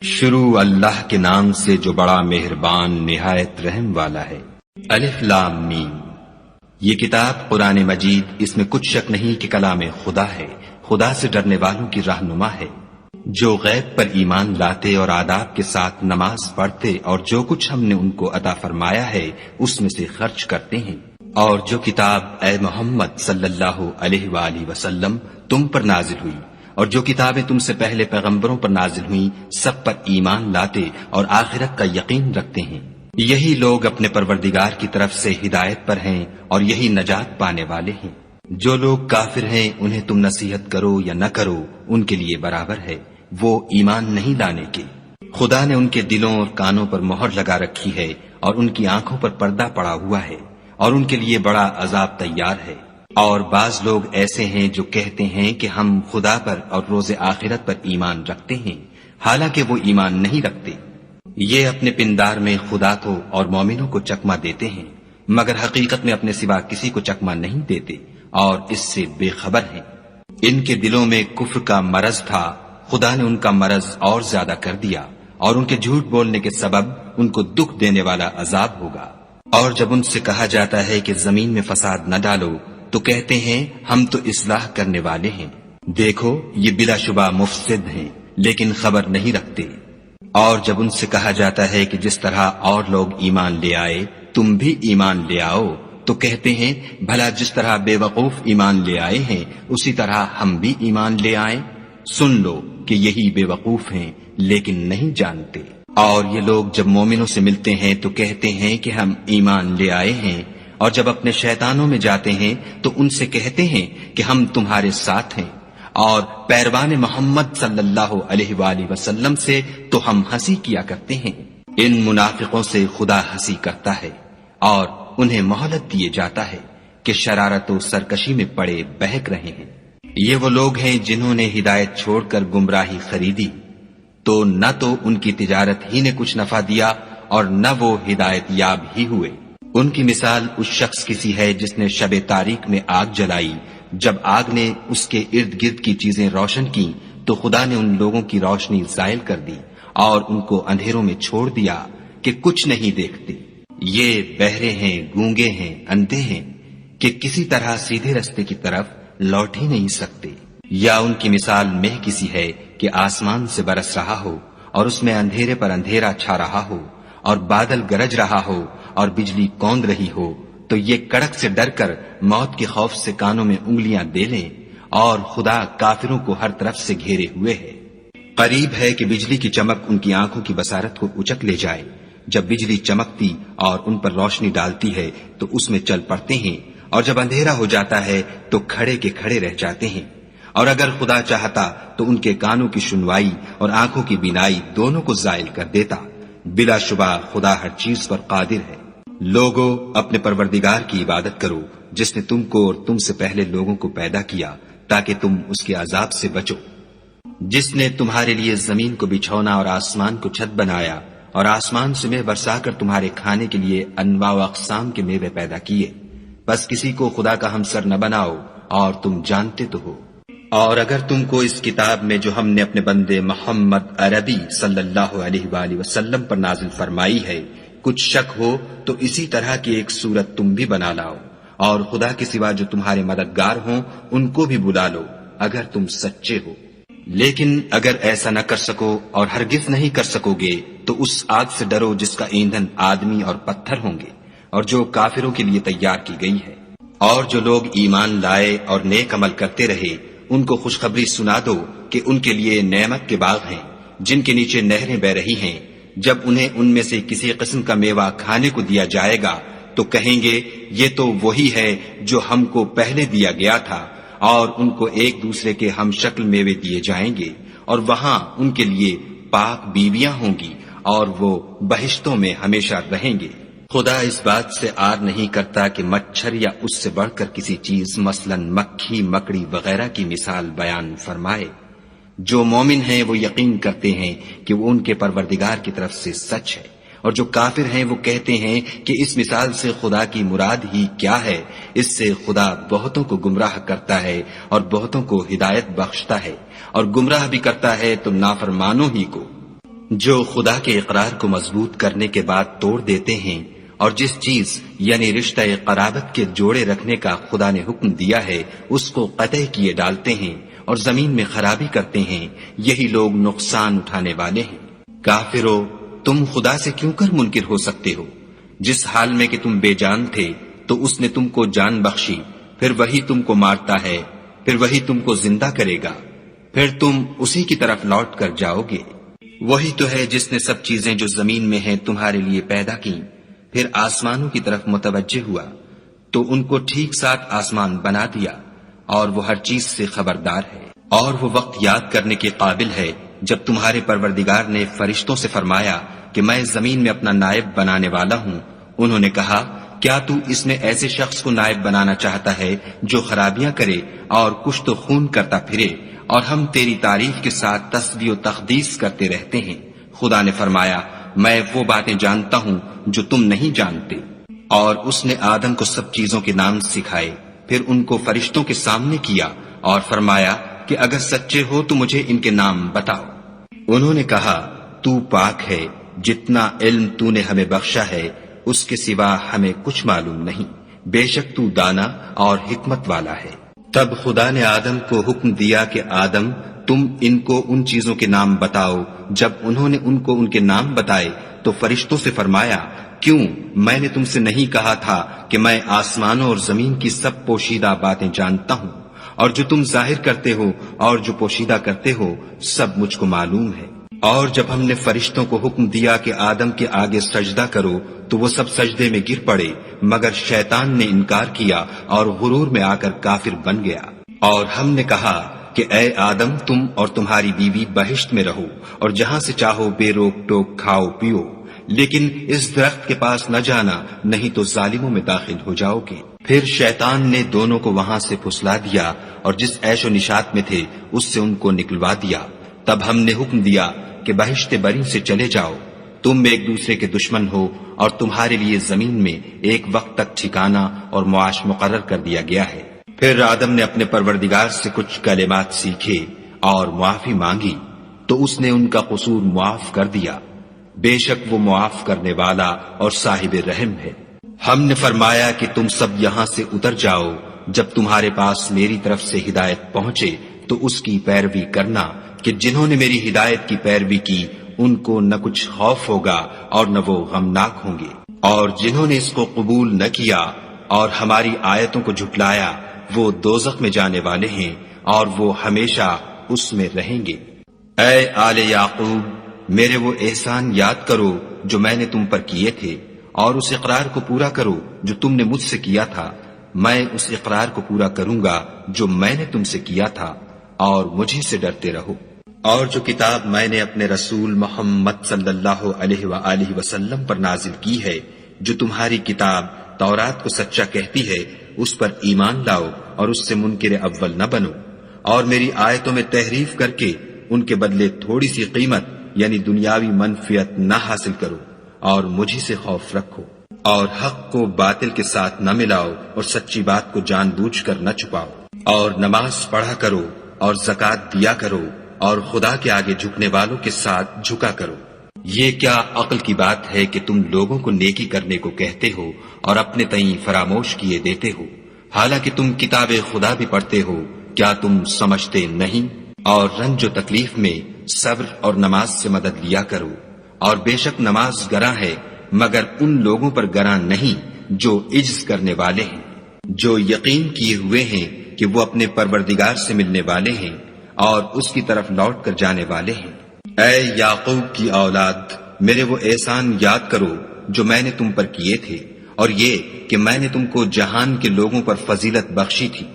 شروع اللہ کے نام سے جو بڑا مہربان نہایت رحم والا ہے۔ الف لام میم۔ یہ کتاب قرآن مجید، اس میں کچھ شک نہیں کہ کلام خدا ہے، خدا سے ڈرنے والوں کی رہنما ہے، جو غیب پر ایمان لاتے اور آداب کے ساتھ نماز پڑھتے اور جو کچھ ہم نے ان کو عطا فرمایا ہے اس میں سے خرچ کرتے ہیں، اور جو کتاب اے محمد صلی اللہ علیہ وآلہ وسلم تم پر نازل ہوئی اور جو کتابیں تم سے پہلے پیغمبروں پر نازل ہوئیں سب پر ایمان لاتے اور آخرت کا یقین رکھتے ہیں، یہی لوگ اپنے پروردگار کی طرف سے ہدایت پر ہیں اور یہی نجات پانے والے ہیں۔ جو لوگ کافر ہیں انہیں تم نصیحت کرو یا نہ کرو ان کے لیے برابر ہے، وہ ایمان نہیں لانے کے۔ خدا نے ان کے دلوں اور کانوں پر مہر لگا رکھی ہے اور ان کی آنکھوں پر پردہ پڑا ہوا ہے اور ان کے لیے بڑا عذاب تیار ہے۔ اور بعض لوگ ایسے ہیں جو کہتے ہیں کہ ہم خدا پر اور روز آخرت پر ایمان رکھتے ہیں، حالانکہ وہ ایمان نہیں رکھتے۔ یہ اپنے پندار میں خدا کو اور مومنوں کو چکمہ دیتے ہیں، مگر حقیقت میں اپنے سوا کسی کو چکمہ نہیں دیتے اور اس سے بے خبر ہیں۔ ان کے دلوں میں کفر کا مرض تھا، خدا نے ان کا مرض اور زیادہ کر دیا اور ان کے جھوٹ بولنے کے سبب ان کو دکھ دینے والا عذاب ہوگا۔ اور جب ان سے کہا جاتا ہے کہ زمین میں فساد نہ ڈالو تو کہتے ہیں ہم تو اصلاح کرنے والے ہیں، دیکھو یہ بلا شبہ مفسد ہیں لیکن خبر نہیں رکھتے۔ اور جب ان سے کہا جاتا ہے کہ جس طرح اور لوگ ایمان لے آئے تم بھی ایمان لے آؤ تو کہتے ہیں بھلا جس طرح بے وقوف ایمان لے آئے ہیں اسی طرح ہم بھی ایمان لے آئیں۔ سن لو کہ یہی بے وقوف ہیں لیکن نہیں جانتے۔ اور یہ لوگ جب مومنوں سے ملتے ہیں تو کہتے ہیں کہ ہم ایمان لے آئے ہیں، اور جب اپنے شیطانوں میں جاتے ہیں تو ان سے کہتے ہیں کہ ہم تمہارے ساتھ ہیں، اور پیروان محمد صلی اللہ علیہ وآلہ وسلم سے تو ہم ہنسی کیا کرتے ہیں۔ ان منافقوں سے خدا ہنسی کرتا ہے اور انہیں مہلت دیے جاتا ہے کہ شرارت و سرکشی میں پڑے بہک رہے ہیں۔ یہ وہ لوگ ہیں جنہوں نے ہدایت چھوڑ کر گمراہی خریدی، تو نہ تو ان کی تجارت ہی نے کچھ نفع دیا اور نہ وہ ہدایت یاب ہی ہوئے۔ ان کی مثال اس شخص کی سی ہے جس نے شب تاریک میں آگ جلائی، جب آگ نے اس کے ارد گرد کی چیزیں روشن کی تو خدا نے ان لوگوں کی روشنی زائل کر دی اور ان کو اندھیروں میں چھوڑ دیا کہ کچھ نہیں دیکھتے۔ یہ بہرے ہیں، گونگے ہیں، اندھے ہیں کہ کسی طرح سیدھے رستے کی طرف لوٹ ہی نہیں سکتے۔ یا ان کی مثال مہ کسی ہے کہ آسمان سے برس رہا ہو اور اس میں اندھیرے پر اندھیرا چھا رہا ہو اور بادل گرج رہا ہو اور بجلی کوند رہی ہو، تو یہ کڑک سے ڈر کر موت کے خوف سے کانوں میں انگلیاں دے لیں، اور خدا کافروں کو ہر طرف سے گھیرے ہوئے ہے۔ قریب ہے کہ بجلی کی چمک ان کی آنکھوں کی بصارت کو اچک لے جائے۔ جب بجلی چمکتی اور ان پر روشنی ڈالتی ہے تو اس میں چل پڑتے ہیں، اور جب اندھیرا ہو جاتا ہے تو کھڑے کے کھڑے رہ جاتے ہیں۔ اور اگر خدا چاہتا تو ان کے کانوں کی سنوائی اور آنکھوں کی بینائی دونوں کو زائل کر دیتا۔ بلا شبہ خدا ہر چیز پر قادر ہے۔ لوگو اپنے پروردگار کی عبادت کرو جس نے تم کو اور تم سے پہلے لوگوں کو پیدا کیا تاکہ تم اس کے عذاب سے بچو، جس نے تمہارے لیے زمین کو بچھونا اور آسمان کو چھت بنایا اور آسمان سے مے برسا کر تمہارے کھانے کے لیے انواع و اقسام کے میوے پیدا کیے، بس کسی کو خدا کا ہمسر نہ بناؤ اور تم جانتے تو ہو۔ اور اگر تم کو اس کتاب میں جو ہم نے اپنے بندے محمد عربی صلی اللہ علیہ وآلہ وسلم پر نازل فرمائی ہے کچھ شک ہو تو اسی طرح کی ایک صورت تم بھی بنا لاؤ، اور خدا کے سوا جو تمہارے مددگار ہوں ان کو بھی بلا لو اگر تم سچے ہو۔ لیکن اگر ایسا نہ کر سکو اور ہرگز نہیں کر سکو گے تو اس آگ سے ڈرو جس کا ایندھن آدمی اور پتھر ہوں گے اور جو کافروں کے لیے تیار کی گئی ہے۔ اور جو لوگ ایمان لائے اور نیک عمل کرتے رہے ان کو خوشخبری سنا دو کہ ان کے لیے نعمت کے باغ ہیں جن کے نیچے نہریں بہ رہی ہیں، جب انہیں ان میں سے کسی قسم کا میوہ کھانے کو دیا جائے گا تو کہیں گے یہ تو وہی ہے جو ہم کو پہلے دیا گیا تھا، اور ان کو ایک دوسرے کے ہم شکل میوے دیے جائیں گے، اور وہاں ان کے لیے پاک بیویاں ہوں گی اور وہ بہشتوں میں ہمیشہ رہیں گے۔ خدا اس بات سے آر نہیں کرتا کہ مچھر یا اس سے بڑھ کر کسی چیز مثلا مکھی، مکڑی وغیرہ کی مثال بیان فرمائے۔ جو مومن ہیں وہ یقین کرتے ہیں کہ وہ ان کے پروردگار کی طرف سے سچ ہے، اور جو کافر ہیں وہ کہتے ہیں کہ اس مثال سے خدا کی مراد ہی کیا ہے۔ اس سے خدا بہتوں کو گمراہ کرتا ہے اور بہتوں کو ہدایت بخشتا ہے، اور گمراہ بھی کرتا ہے تو نافرمانوں ہی کو۔ جو خدا کے اقرار کو مضبوط کرنے کے بعد توڑ دیتے ہیں اور جس چیز یعنی رشتہ قرابت کے جوڑے رکھنے کا خدا نے حکم دیا ہے اس کو قطع کیے ڈالتے ہیں اور زمین میں خرابی کرتے ہیں، یہی لوگ نقصان اٹھانے والے ہیں۔ کافرو، تم خدا سے کیوں کر منکر ہو سکتے ہو؟ جس حال میں کہ تم بے جان تھے تو اس نے تم کو جان بخشی، پھر وہی تم کو مارتا ہے، پھر وہی تم کو زندہ کرے گا، پھر تم اسی کی طرف لوٹ کر جاؤ گے۔ وہی تو ہے جس نے سب چیزیں جو زمین میں ہیں تمہارے لیے پیدا کی، پھر آسمانوں کی طرف متوجہ ہوا تو ان کو ٹھیک ساتھ آسمان بنا دیا، اور وہ ہر چیز سے خبردار ہے۔ اور وہ وقت یاد کرنے کے قابل ہے جب تمہارے پروردگار نے فرشتوں سے فرمایا کہ میں زمین میں اپنا نائب بنانے والا ہوں۔ انہوں نے کہا، کیا تو اس میں ایسے شخص کو نائب بنانا چاہتا ہے جو خرابیاں کرے اور کشت و خون کرتا پھرے، اور ہم تیری تعریف کے ساتھ تسبیح و تقدیس کرتے رہتے ہیں؟ خدا نے فرمایا، میں وہ باتیں جانتا ہوں جو تم نہیں جانتے۔ اور اس نے آدم کو سب چیزوں کے نام سکھائے، پھر ان کو فرشتوں کے سامنے کیا اور فرمایا کہ اگر سچے ہو تو مجھے ان کے نام بتاؤ۔ انہوں نے کہا، تو پاک ہے، جتنا علم تو نے ہمیں بخشا ہے اس کے سوا ہمیں کچھ معلوم نہیں، بے شک تو دانا اور حکمت والا ہے۔ تب خدا نے آدم کو حکم دیا کہ آدم، تم ان کو ان چیزوں کے نام بتاؤ۔ جب انہوں نے ان کو ان کے نام بتائے تو فرشتوں سے فرمایا، کیوں میں نے تم سے نہیں کہا تھا کہ میں آسمانوں اور زمین کی سب پوشیدہ باتیں جانتا ہوں، اور جو تم ظاہر کرتے ہو اور جو پوشیدہ کرتے ہو سب مجھ کو معلوم ہے۔ اور جب ہم نے فرشتوں کو حکم دیا کہ آدم کے آگے سجدہ کرو تو وہ سب سجدے میں گر پڑے، مگر شیطان نے انکار کیا اور غرور میں آ کر کافر بن گیا۔ اور ہم نے کہا کہ اے آدم، تم اور تمہاری بیوی بہشت میں رہو اور جہاں سے چاہو بے روک ٹوک کھاؤ پیو، لیکن اس درخت کے پاس نہ جانا، نہیں تو ظالموں میں داخل ہو جاؤ گے۔ پھر شیطان نے دونوں کو وہاں سے پھسلا دیا اور جس عیش و نشاط میں تھے اس سے ان کو نکلوا دیا۔ تب ہم نے حکم دیا کہ بہشت بری سے چلے جاؤ، تم ایک دوسرے کے دشمن ہو، اور تمہارے لیے زمین میں ایک وقت تک ٹھکانہ اور معاش مقرر کر دیا گیا ہے۔ پھر آدم نے اپنے پروردگار سے کچھ کلمات سیکھے اور معافی مانگی تو اس نے ان کا قصور معاف کر دیا، بے شک وہ معاف کرنے والا اور صاحب رحم ہے۔ ہم نے فرمایا کہ تم سب یہاں سے اتر جاؤ، جب تمہارے پاس میری طرف سے ہدایت پہنچے تو اس کی پیروی کرنا، کہ جنہوں نے میری ہدایت کی پیروی کی ان کو نہ کچھ خوف ہوگا اور نہ وہ غمناک ہوں گے، اور جنہوں نے اس کو قبول نہ کیا اور ہماری آیتوں کو جھٹلایا وہ دوزخ میں جانے والے ہیں اور وہ ہمیشہ اس میں رہیں گے۔ اے آل یعقوب، میرے وہ احسان یاد کرو جو میں نے تم پر کیے تھے، اور اس اقرار کو پورا کرو جو تم نے مجھ سے کیا تھا۔ میں اس اقرار کو پورا کروں گا جو میں نے تم سے کیا تھا، اور مجھے سے ڈرتے رہو۔ اور جو کتاب میں نے اپنے رسول محمد صلی اللہ علیہ وآلہ وسلم پر نازل کی ہے، جو تمہاری کتاب تورات کو سچا کہتی ہے، اس پر ایمان لاؤ اور اس سے منکر اول نہ بنو، اور میری آیتوں میں تحریف کر کے ان کے بدلے تھوڑی سی قیمت یعنی دنیاوی منفعت نہ حاصل کرو، اور مجھے سے خوف رکھو، اور حق کو باطل کے ساتھ نہ ملاؤ اور سچی بات کو جان بوجھ کر نہ چھپاؤ، اور نماز پڑھا کرو اور زکوٰۃ دیا کرو، اور خدا کے آگے جھکنے والوں کے ساتھ جھکا کرو۔ یہ کیا عقل کی بات ہے کہ تم لوگوں کو نیکی کرنے کو کہتے ہو اور اپنے تئیں فراموش کیے دیتے ہو، حالانکہ تم کتاب خدا بھی پڑھتے ہو، کیا تم سمجھتے نہیں؟ اور رنج و تکلیف میں صبر اور نماز سے مدد لیا کرو، اور بے شک نماز گراں ہے مگر ان لوگوں پر گراں نہیں جو عجز کرنے والے ہیں، جو یقین کیے ہوئے ہیں کہ وہ اپنے پروردگار سے ملنے والے ہیں اور اس کی طرف لوٹ کر جانے والے ہیں۔ اے یعقوب کی اولاد، میرے وہ احسان یاد کرو جو میں نے تم پر کیے تھے، اور یہ کہ میں نے تم کو جہان کے لوگوں پر فضیلت بخشی تھی۔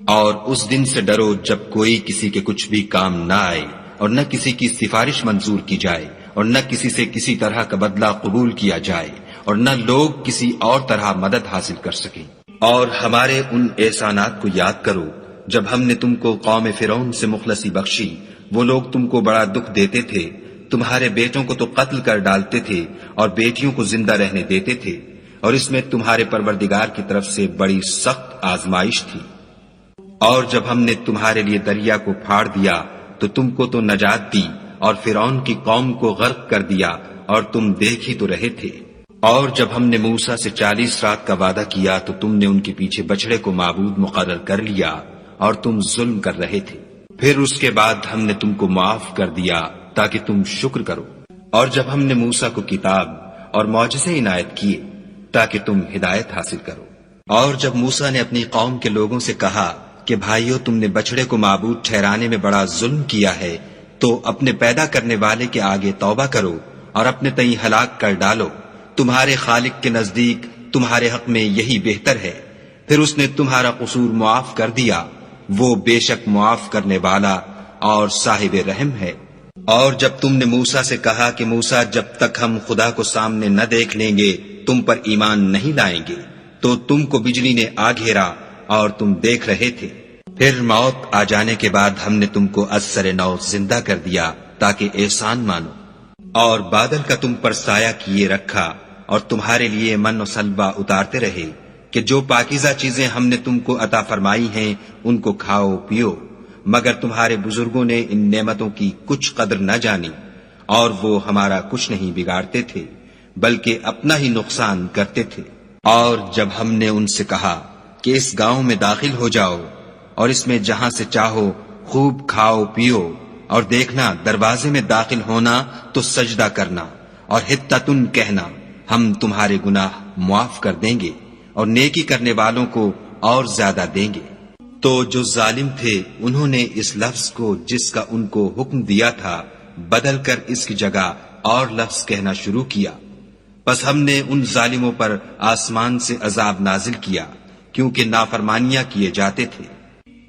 اور اس دن سے ڈرو جب کوئی کسی کے کچھ بھی کام نہ آئے، اور نہ کسی کی سفارش منظور کی جائے، اور نہ کسی سے کسی طرح کا بدلہ قبول کیا جائے، اور نہ لوگ کسی اور طرح مدد حاصل کر سکیں۔ اور ہمارے ان احسانات کو یاد کرو جب ہم نے تم کو قوم فرعون سے مخلصی بخشی، وہ لوگ تم کو بڑا دکھ دیتے تھے، تمہارے بیٹوں کو تو قتل کر ڈالتے تھے اور بیٹیوں کو زندہ رہنے دیتے تھے، اور اس میں تمہارے پروردگار کی طرف سے بڑی سخت آزمائش تھی۔ اور جب ہم نے تمہارے لیے دریا کو پھاڑ دیا تو تم کو تو نجات دی، اور فرعون کی قوم کو غرق کر دیا اور تم دیکھ ہی تو رہے تھے۔ اور جب ہم نے موسیٰ سے 40 رات کا وعدہ کیا تو تم نے ان کے پیچھے بچڑے کو معبود مقرر کر لیا اور تم ظلم کر رہے تھے۔ پھر اس کے بعد ہم نے تم کو معاف کر دیا تاکہ تم شکر کرو۔ اور جب ہم نے موسیٰ کو کتاب اور معجزے عنایت کیے تاکہ تم ہدایت حاصل کرو۔ اور جب موسیٰ نے اپنی قوم کے لوگوں سے کہا کہ بھائیو، تم نے بچڑے کو معبود ٹھہرانے میں بڑا ظلم کیا ہے، تو اپنے پیدا کرنے والے کے آگے توبہ کرو اور اپنے تئیں ہلاک کر ڈالو، تمہارے خالق کے نزدیک تمہارے حق میں یہی بہتر ہے۔ پھر اس نے تمہارا قصور معاف کر دیا، وہ بے شک معاف کرنے والا اور صاحب رحم ہے۔ اور جب تم نے موسیٰ سے کہا کہ موسیٰ، جب تک ہم خدا کو سامنے نہ دیکھ لیں گے تم پر ایمان نہیں لائیں گے، تو تم کو بجلی نے آ گھیرا اور تم دیکھ رہے تھے۔ پھر موت آ جانے کے بعد ہم نے تم کو از سر نو زندہ کر دیا تاکہ احسان مانو، اور بادل کا تم پر سایہ کیے رکھا اور تمہارے لیے من و سلوہ اتارتے رہے کہ جو پاکیزہ چیزیں ہم نے تم کو عطا فرمائی ہیں ان کو کھاؤ پیو، مگر تمہارے بزرگوں نے ان نعمتوں کی کچھ قدر نہ جانی، اور وہ ہمارا کچھ نہیں بگاڑتے تھے بلکہ اپنا ہی نقصان کرتے تھے۔ اور جب ہم نے ان سے کہا کہ اس گاؤں میں داخل ہو جاؤ اور اس میں جہاں سے چاہو خوب کھاؤ پیو، اور دیکھنا دروازے میں داخل ہونا تو سجدہ کرنا اور حطتن کہنا، ہم تمہارے گناہ معاف کر دیں گے اور نیکی کرنے والوں کو اور زیادہ دیں گے۔ تو جو ظالم تھے انہوں نے اس لفظ کو جس کا ان کو حکم دیا تھا بدل کر اس کی جگہ اور لفظ کہنا شروع کیا، پس ہم نے ان ظالموں پر آسمان سے عذاب نازل کیا کیونکہ نافرمانیاں کیے جاتے تھے۔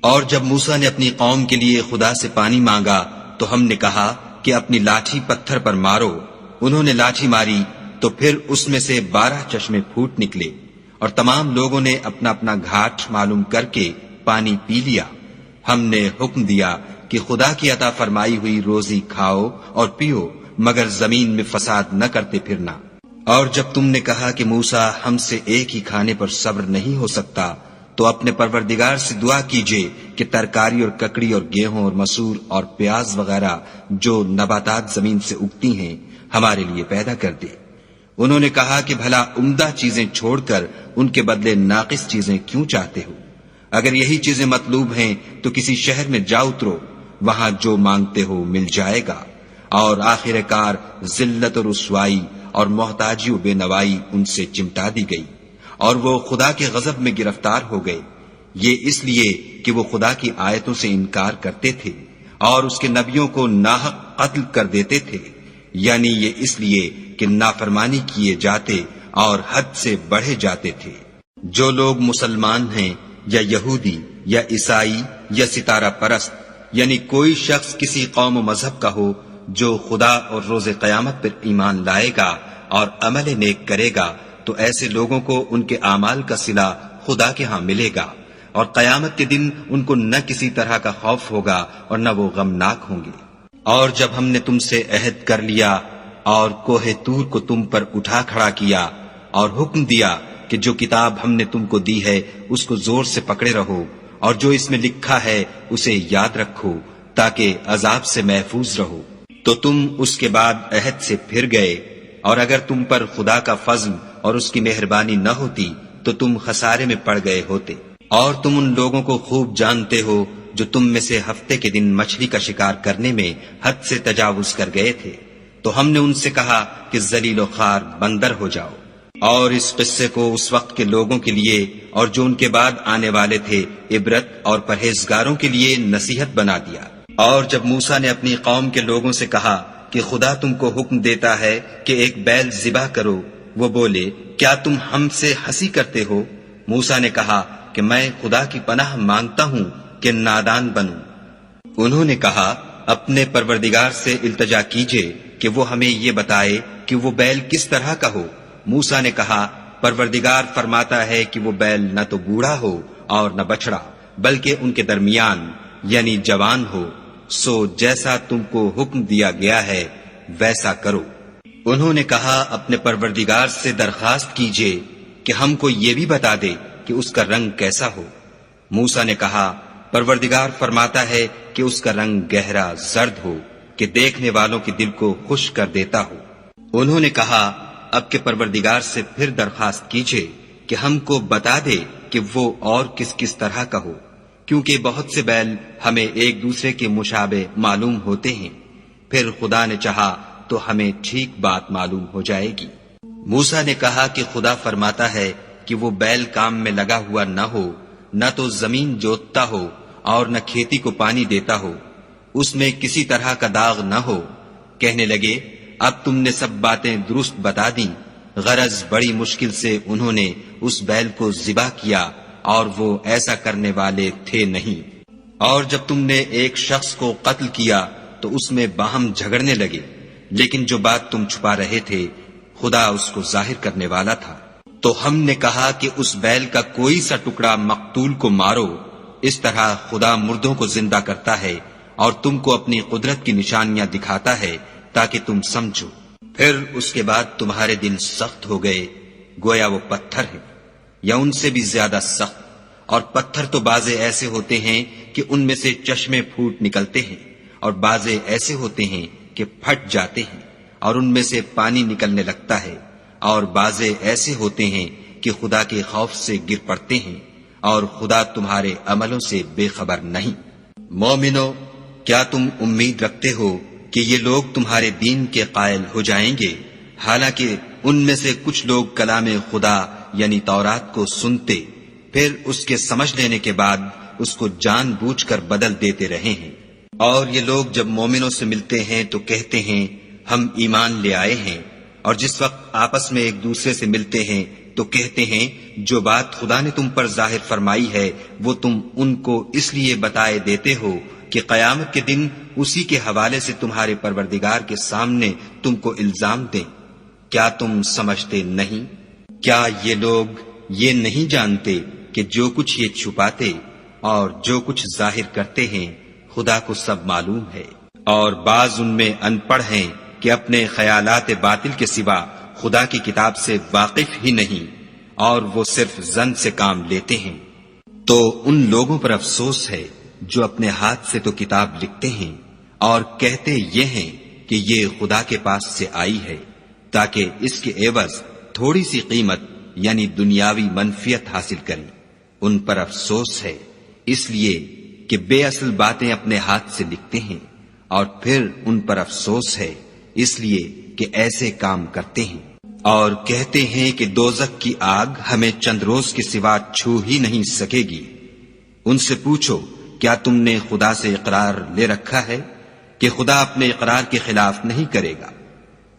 اور جب موسیٰ نے اپنی قوم کے لیے خدا سے پانی مانگا تو ہم نے کہا کہ اپنی لاٹھی پتھر پر مارو۔ انہوں نے لاٹھی ماری تو پھر اس میں سے 12 چشمے پھوٹ نکلے، اور تمام لوگوں نے اپنا اپنا گھاٹ معلوم کر کے پانی پی لیا۔ ہم نے حکم دیا کہ خدا کی عطا فرمائی ہوئی روزی کھاؤ اور پیو، مگر زمین میں فساد نہ کرتے پھرنا۔ اور جب تم نے کہا کہ موسیٰ، ہم سے ایک ہی کھانے پر صبر نہیں ہو سکتا، تو اپنے پروردگار سے دعا کیجئے کہ ترکاری اور ککڑی اور گیہوں اور مسور اور پیاز وغیرہ جو نباتات زمین سے اگتی ہیں ہمارے لیے پیدا کر دے۔ انہوں نے کہا کہ بھلا عمدہ چیزیں چھوڑ کر ان کے بدلے ناقص چیزیں کیوں چاہتے ہو؟ اگر یہی چیزیں مطلوب ہیں تو کسی شہر میں جا اترو، وہاں جو مانگتے ہو مل جائے گا۔ اور آخر کار ذلت اور رسوائی اور محتاجی و بے نوائی ان سے چمٹا دی گئی، اور وہ خدا کے غضب میں گرفتار ہو گئے، یہ اس لیے کہ وہ خدا کی آیتوں سے انکار کرتے تھے اور اس کے نبیوں کو ناحق قتل کر دیتے تھے، یعنی یہ اس لیے کہ نافرمانی کیے جاتے اور حد سے بڑھے جاتے تھے۔ جو لوگ مسلمان ہیں یا یہودی یا عیسائی یا ستارہ پرست، یعنی کوئی شخص کسی قوم و مذہب کا ہو، جو خدا اور روز قیامت پر ایمان لائے گا اور عمل نیک کرے گا، تو ایسے لوگوں کو ان کے اعمال کا صلہ خدا کے ہاں ملے گا، اور قیامت کے دن ان کو نہ کسی طرح کا خوف ہوگا اور نہ وہ غمناک ہوں گے۔ اور جب ہم نے تم سے عہد کر لیا اور کوہ طور کو تم پر اٹھا کھڑا کیا اور حکم دیا کہ جو کتاب ہم نے تم کو دی ہے اس کو زور سے پکڑے رہو، اور جو اس میں لکھا ہے اسے یاد رکھو تاکہ عذاب سے محفوظ رہو، تو تم اس کے بعد عہد سے پھر گئے، اور اگر تم پر خدا کا فضل اور اس کی مہربانی نہ ہوتی تو تم خسارے میں پڑ گئے ہوتے۔ اور تم ان لوگوں کو خوب جانتے ہو جو تم میں سے ہفتے کے دن مچھلی کا شکار کرنے میں حد سے تجاوز کر گئے تھے، تو ہم نے ان سے کہا کہ ذلیل و خوار بندر ہو جاؤ۔ اور اس قصے کو اس وقت کے لوگوں کے لیے اور جو ان کے بعد آنے والے تھے عبرت اور پرہیزگاروں کے لیے نصیحت بنا دیا۔ اور جب موسیٰ نے اپنی قوم کے لوگوں سے کہا کہ خدا تم کو حکم دیتا ہے کہ ایک بیل ذبح کرو، وہ بولے کیا تم ہم سے ہنسی کرتے ہو؟ موسیٰ نے کہا کہ میں خدا کی پناہ مانگتا ہوں کہ نادان بنوں۔ انہوں نے کہا اپنے پروردگار سے التجا کیجئے کہ وہ ہمیں یہ بتائے کہ وہ بیل کس طرح کا ہو۔ موسیٰ نے کہا پروردگار فرماتا ہے کہ وہ بیل نہ تو بوڑھا ہو اور نہ بچڑا، بلکہ ان کے درمیان یعنی جوان ہو، سو جیسا تم کو حکم دیا گیا ہے ویسا کرو۔ انہوں نے کہا اپنے پروردگار سے درخواست کیجئے کہ ہم کو یہ بھی بتا دے کہ اس کا رنگ کیسا ہو۔ موسیٰ نے کہا پروردگار فرماتا ہے کہ اس کا رنگ گہرا زرد ہو، کہ دیکھنے والوں کے دل کو خوش کر دیتا ہو۔ انہوں نے کہا اب کے پروردگار سے پھر درخواست کیجئے کہ ہم کو بتا دے کہ وہ اور کس کس طرح کا ہو، کیونکہ بہت سے بیل ہمیں ایک دوسرے کے مشابہ معلوم ہوتے ہیں، پھر خدا نے چاہا تو ہمیں ٹھیک بات معلوم ہو جائے گی۔ موسیٰ نے کہا کہ خدا فرماتا ہے کہ وہ بیل کام میں لگا ہوا نہ ہو، نہ تو زمین جوتتا ہو اور نہ کھیتی کو پانی دیتا ہو، اس میں کسی طرح کا داغ نہ ہو۔ کہنے لگے اب تم نے سب باتیں درست بتا دیں۔ غرض بڑی مشکل سے انہوں نے اس بیل کو ذبح کیا اور وہ ایسا کرنے والے تھے نہیں۔ اور جب تم نے ایک شخص کو قتل کیا تو اس میں باہم جھگڑنے لگے، لیکن جو بات تم چھپا رہے تھے خدا اس کو ظاہر کرنے والا تھا۔ تو ہم نے کہا کہ اس بیل کا کوئی سا ٹکڑا مقتول کو مارو، اس طرح خدا مردوں کو زندہ کرتا ہے اور تم کو اپنی قدرت کی نشانیاں دکھاتا ہے تاکہ تم سمجھو۔ پھر اس کے بعد تمہارے دل سخت ہو گئے، گویا وہ پتھر ہیں یا ان سے بھی زیادہ سخت، اور پتھر تو بعضے ایسے ہوتے ہیں کہ ان میں سے چشمے پھوٹ نکلتے ہیں، اور بعضے ایسے ہوتے ہیں کہ پھٹ جاتے ہیں اور ان میں سے پانی نکلنے لگتا ہے، اور بعضے ایسے ہوتے ہیں کہ خدا کے خوف سے گر پڑتے ہیں، اور خدا تمہارے عملوں سے بے خبر نہیں۔ مومنو، کیا تم امید رکھتے ہو کہ یہ لوگ تمہارے دین کے قائل ہو جائیں گے؟ حالانکہ ان میں سے کچھ لوگ کلام خدا یعنی تورات کو سنتے، پھر اس کے سمجھ لینے کے بعد اس کو جان بوجھ کر بدل دیتے رہے ہیں۔ اور یہ لوگ جب مومنوں سے ملتے ہیں تو کہتے ہیں ہم ایمان لے آئے ہیں، اور جس وقت آپس میں ایک دوسرے سے ملتے ہیں تو کہتے ہیں جو بات خدا نے تم پر ظاہر فرمائی ہے وہ تم ان کو اس لیے بتائے دیتے ہو کہ قیامت کے دن اسی کے حوالے سے تمہارے پروردگار کے سامنے تم کو الزام دیں۔ کیا تم سمجھتے نہیں؟ کیا یہ لوگ یہ نہیں جانتے کہ جو کچھ یہ چھپاتے اور جو کچھ ظاہر کرتے ہیں خدا کو سب معلوم ہے؟ اور بعض ان میں ان پڑھ ہیں کہ اپنے خیالات باطل کے سوا خدا کی کتاب سے واقف ہی نہیں، اور وہ صرف ظن سے کام لیتے ہیں۔ تو ان لوگوں پر افسوس ہے جو اپنے ہاتھ سے تو کتاب لکھتے ہیں اور کہتے یہ ہیں کہ یہ خدا کے پاس سے آئی ہے، تاکہ اس کے عوض تھوڑی سی قیمت یعنی دنیاوی منفیت حاصل کریں۔ ان پر افسوس ہے اس لیے کہ بے اصل باتیں اپنے ہاتھ سے لکھتے ہیں، اور پھر ان پر افسوس ہے اس لیے کہ ایسے کام کرتے ہیں، اور کہتے ہیں کہ دوزخ کی آگ ہمیں چند روز کے سوا چھو ہی نہیں سکے گی۔ ان سے پوچھو کیا تم نے خدا سے اقرار لے رکھا ہے کہ خدا اپنے اقرار کے خلاف نہیں کرے گا؟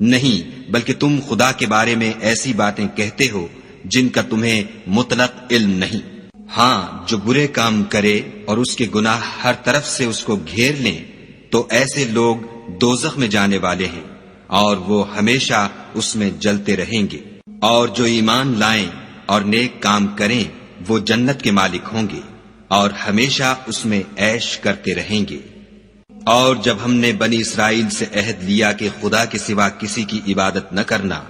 نہیں، بلکہ تم خدا کے بارے میں ایسی باتیں کہتے ہو جن کا تمہیں مطلق علم نہیں۔ ہاں، جو برے کام کرے اور اس کے گناہ ہر طرف سے اس کو گھیر لیں تو ایسے لوگ دوزخ میں جانے والے ہیں، اور وہ ہمیشہ اس میں جلتے رہیں گے۔ اور جو ایمان لائیں اور نیک کام کریں وہ جنت کے مالک ہوں گے اور ہمیشہ اس میں عیش کرتے رہیں گے۔ اور جب ہم نے بنی اسرائیل سے عہد لیا کہ خدا کے سوا کسی کی عبادت نہ کرنا،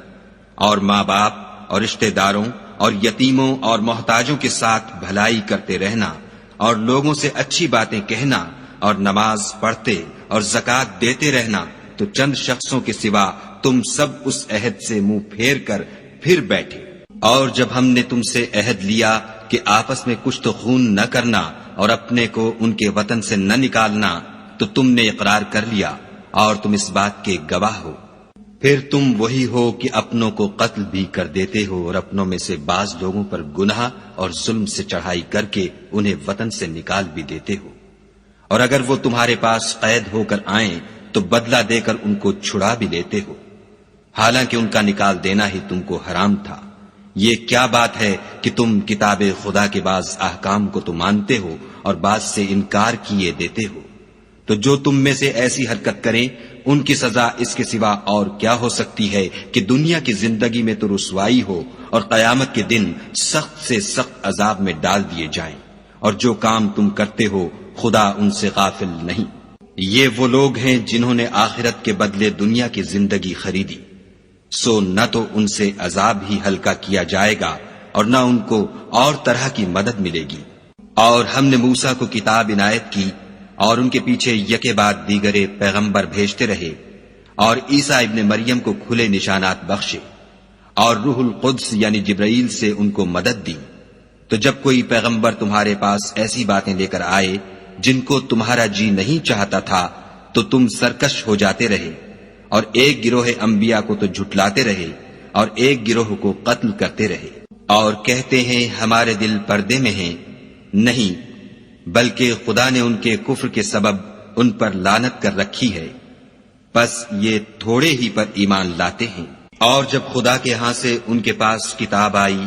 اور ماں باپ اور رشتہ داروں اور یتیموں اور محتاجوں کے ساتھ بھلائی کرتے رہنا، اور لوگوں سے اچھی باتیں کہنا، اور نماز پڑھتے اور زکوٰۃ دیتے رہنا، تو چند شخصوں کے سوا تم سب اس عہد سے منہ پھیر کر پھر بیٹھے۔ اور جب ہم نے تم سے عہد لیا کہ آپس میں کچھ تو خون نہ کرنا اور اپنے کو ان کے وطن سے نہ نکالنا، تو تم نے اقرار کر لیا اور تم اس بات کے گواہ ہو۔ پھر تم وہی ہو کہ اپنوں کو قتل بھی کر دیتے ہو، اور اپنوں میں سے بعض لوگوں پر گناہ اور ظلم سے چڑھائی کر کے انہیں وطن سے نکال بھی دیتے ہو، اور اگر وہ تمہارے پاس قید ہو کر آئیں تو بدلہ دے کر ان کو چھڑا بھی لیتے ہو، حالانکہ ان کا نکال دینا ہی تم کو حرام تھا۔ یہ کیا بات ہے کہ تم کتاب خدا کے بعض احکام کو تو مانتے ہو اور بعض سے انکار کیے دیتے ہو؟ تو جو تم میں سے ایسی حرکت کریں ان کی سزا اس کے سوا اور کیا ہو سکتی ہے کہ دنیا کی زندگی میں تو رسوائی ہو اور قیامت کے دن سخت سے سخت عذاب میں ڈال دیے جائیں، اور جو کام تم کرتے ہو خدا ان سے غافل نہیں۔ یہ وہ لوگ ہیں جنہوں نے آخرت کے بدلے دنیا کی زندگی خریدی، سو نہ تو ان سے عذاب ہی ہلکا کیا جائے گا اور نہ ان کو اور طرح کی مدد ملے گی۔ اور ہم نے موسیٰ کو کتاب عنایت کی اور ان کے پیچھے یکے بعد دیگرے پیغمبر بھیجتے رہے، اور عیسیٰ ابن مریم کو کھلے نشانات بخشے، اور روح القدس یعنی جبرائیل سے ان کو مدد دی۔ تو جب کوئی پیغمبر تمہارے پاس ایسی باتیں لے کر آئے جن کو تمہارا جی نہیں چاہتا تھا تو تم سرکش ہو جاتے رہے، اور ایک گروہ انبیاء کو تو جھٹلاتے رہے اور ایک گروہ کو قتل کرتے رہے، اور کہتے ہیں ہمارے دل پردے میں ہیں، نہیں بلکہ خدا نے ان کے کفر کے سبب ان پر لعنت کر رکھی ہے، پس یہ تھوڑے ہی پر ایمان لاتے ہیں۔ اور جب خدا کے ہاں سے ان کے پاس کتاب آئی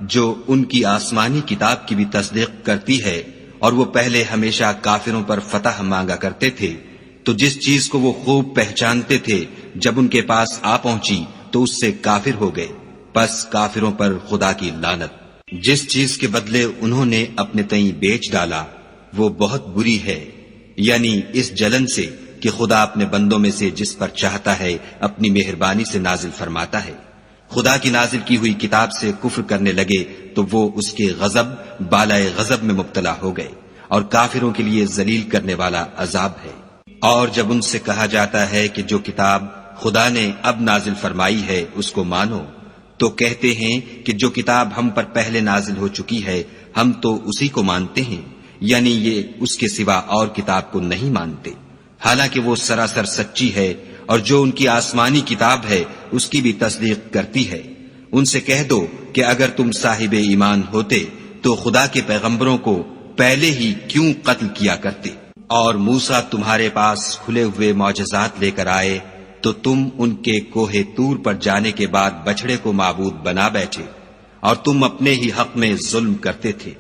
جو ان کی آسمانی کتاب کی بھی تصدیق کرتی ہے، اور وہ پہلے ہمیشہ کافروں پر فتح مانگا کرتے تھے، تو جس چیز کو وہ خوب پہچانتے تھے جب ان کے پاس آ پہنچی تو اس سے کافر ہو گئے، پس کافروں پر خدا کی لعنت۔ جس چیز کے بدلے انہوں نے اپنے تئیں بیچ ڈالا وہ بہت بری ہے، یعنی اس جلن سے کہ خدا اپنے بندوں میں سے جس پر چاہتا ہے اپنی مہربانی سے نازل فرماتا ہے۔ خدا کی نازل کی ہوئی کتاب سے کفر کرنے لگے تو وہ اس کے غضب بالائے غضب میں مبتلا ہو گئے، اور کافروں کے لیے ذلیل کرنے والا عذاب ہے۔ اور جب ان سے کہا جاتا ہے کہ جو کتاب خدا نے اب نازل فرمائی ہے اس کو مانو، تو کہتے ہیں کہ جو کتاب ہم پر پہلے نازل ہو چکی ہے ہم تو اسی کو مانتے ہیں، یعنی یہ اس کے سوا اور کتاب کو نہیں مانتے، حالانکہ وہ سراسر سچی ہے، اور جو ان کی آسمانی کتاب ہے اس کی بھی تصدیق کرتی ہے۔ ان سے کہہ دو کہ اگر تم صاحب ایمان ہوتے تو خدا کے پیغمبروں کو پہلے ہی کیوں قتل کیا کرتے؟ اور موسیٰ تمہارے پاس کھلے ہوئے معجزات لے کر آئے تو تم ان کے کوہ طور پر جانے کے بعد بچڑے کو معبود بنا بیٹھے، اور تم اپنے ہی حق میں ظلم کرتے تھے۔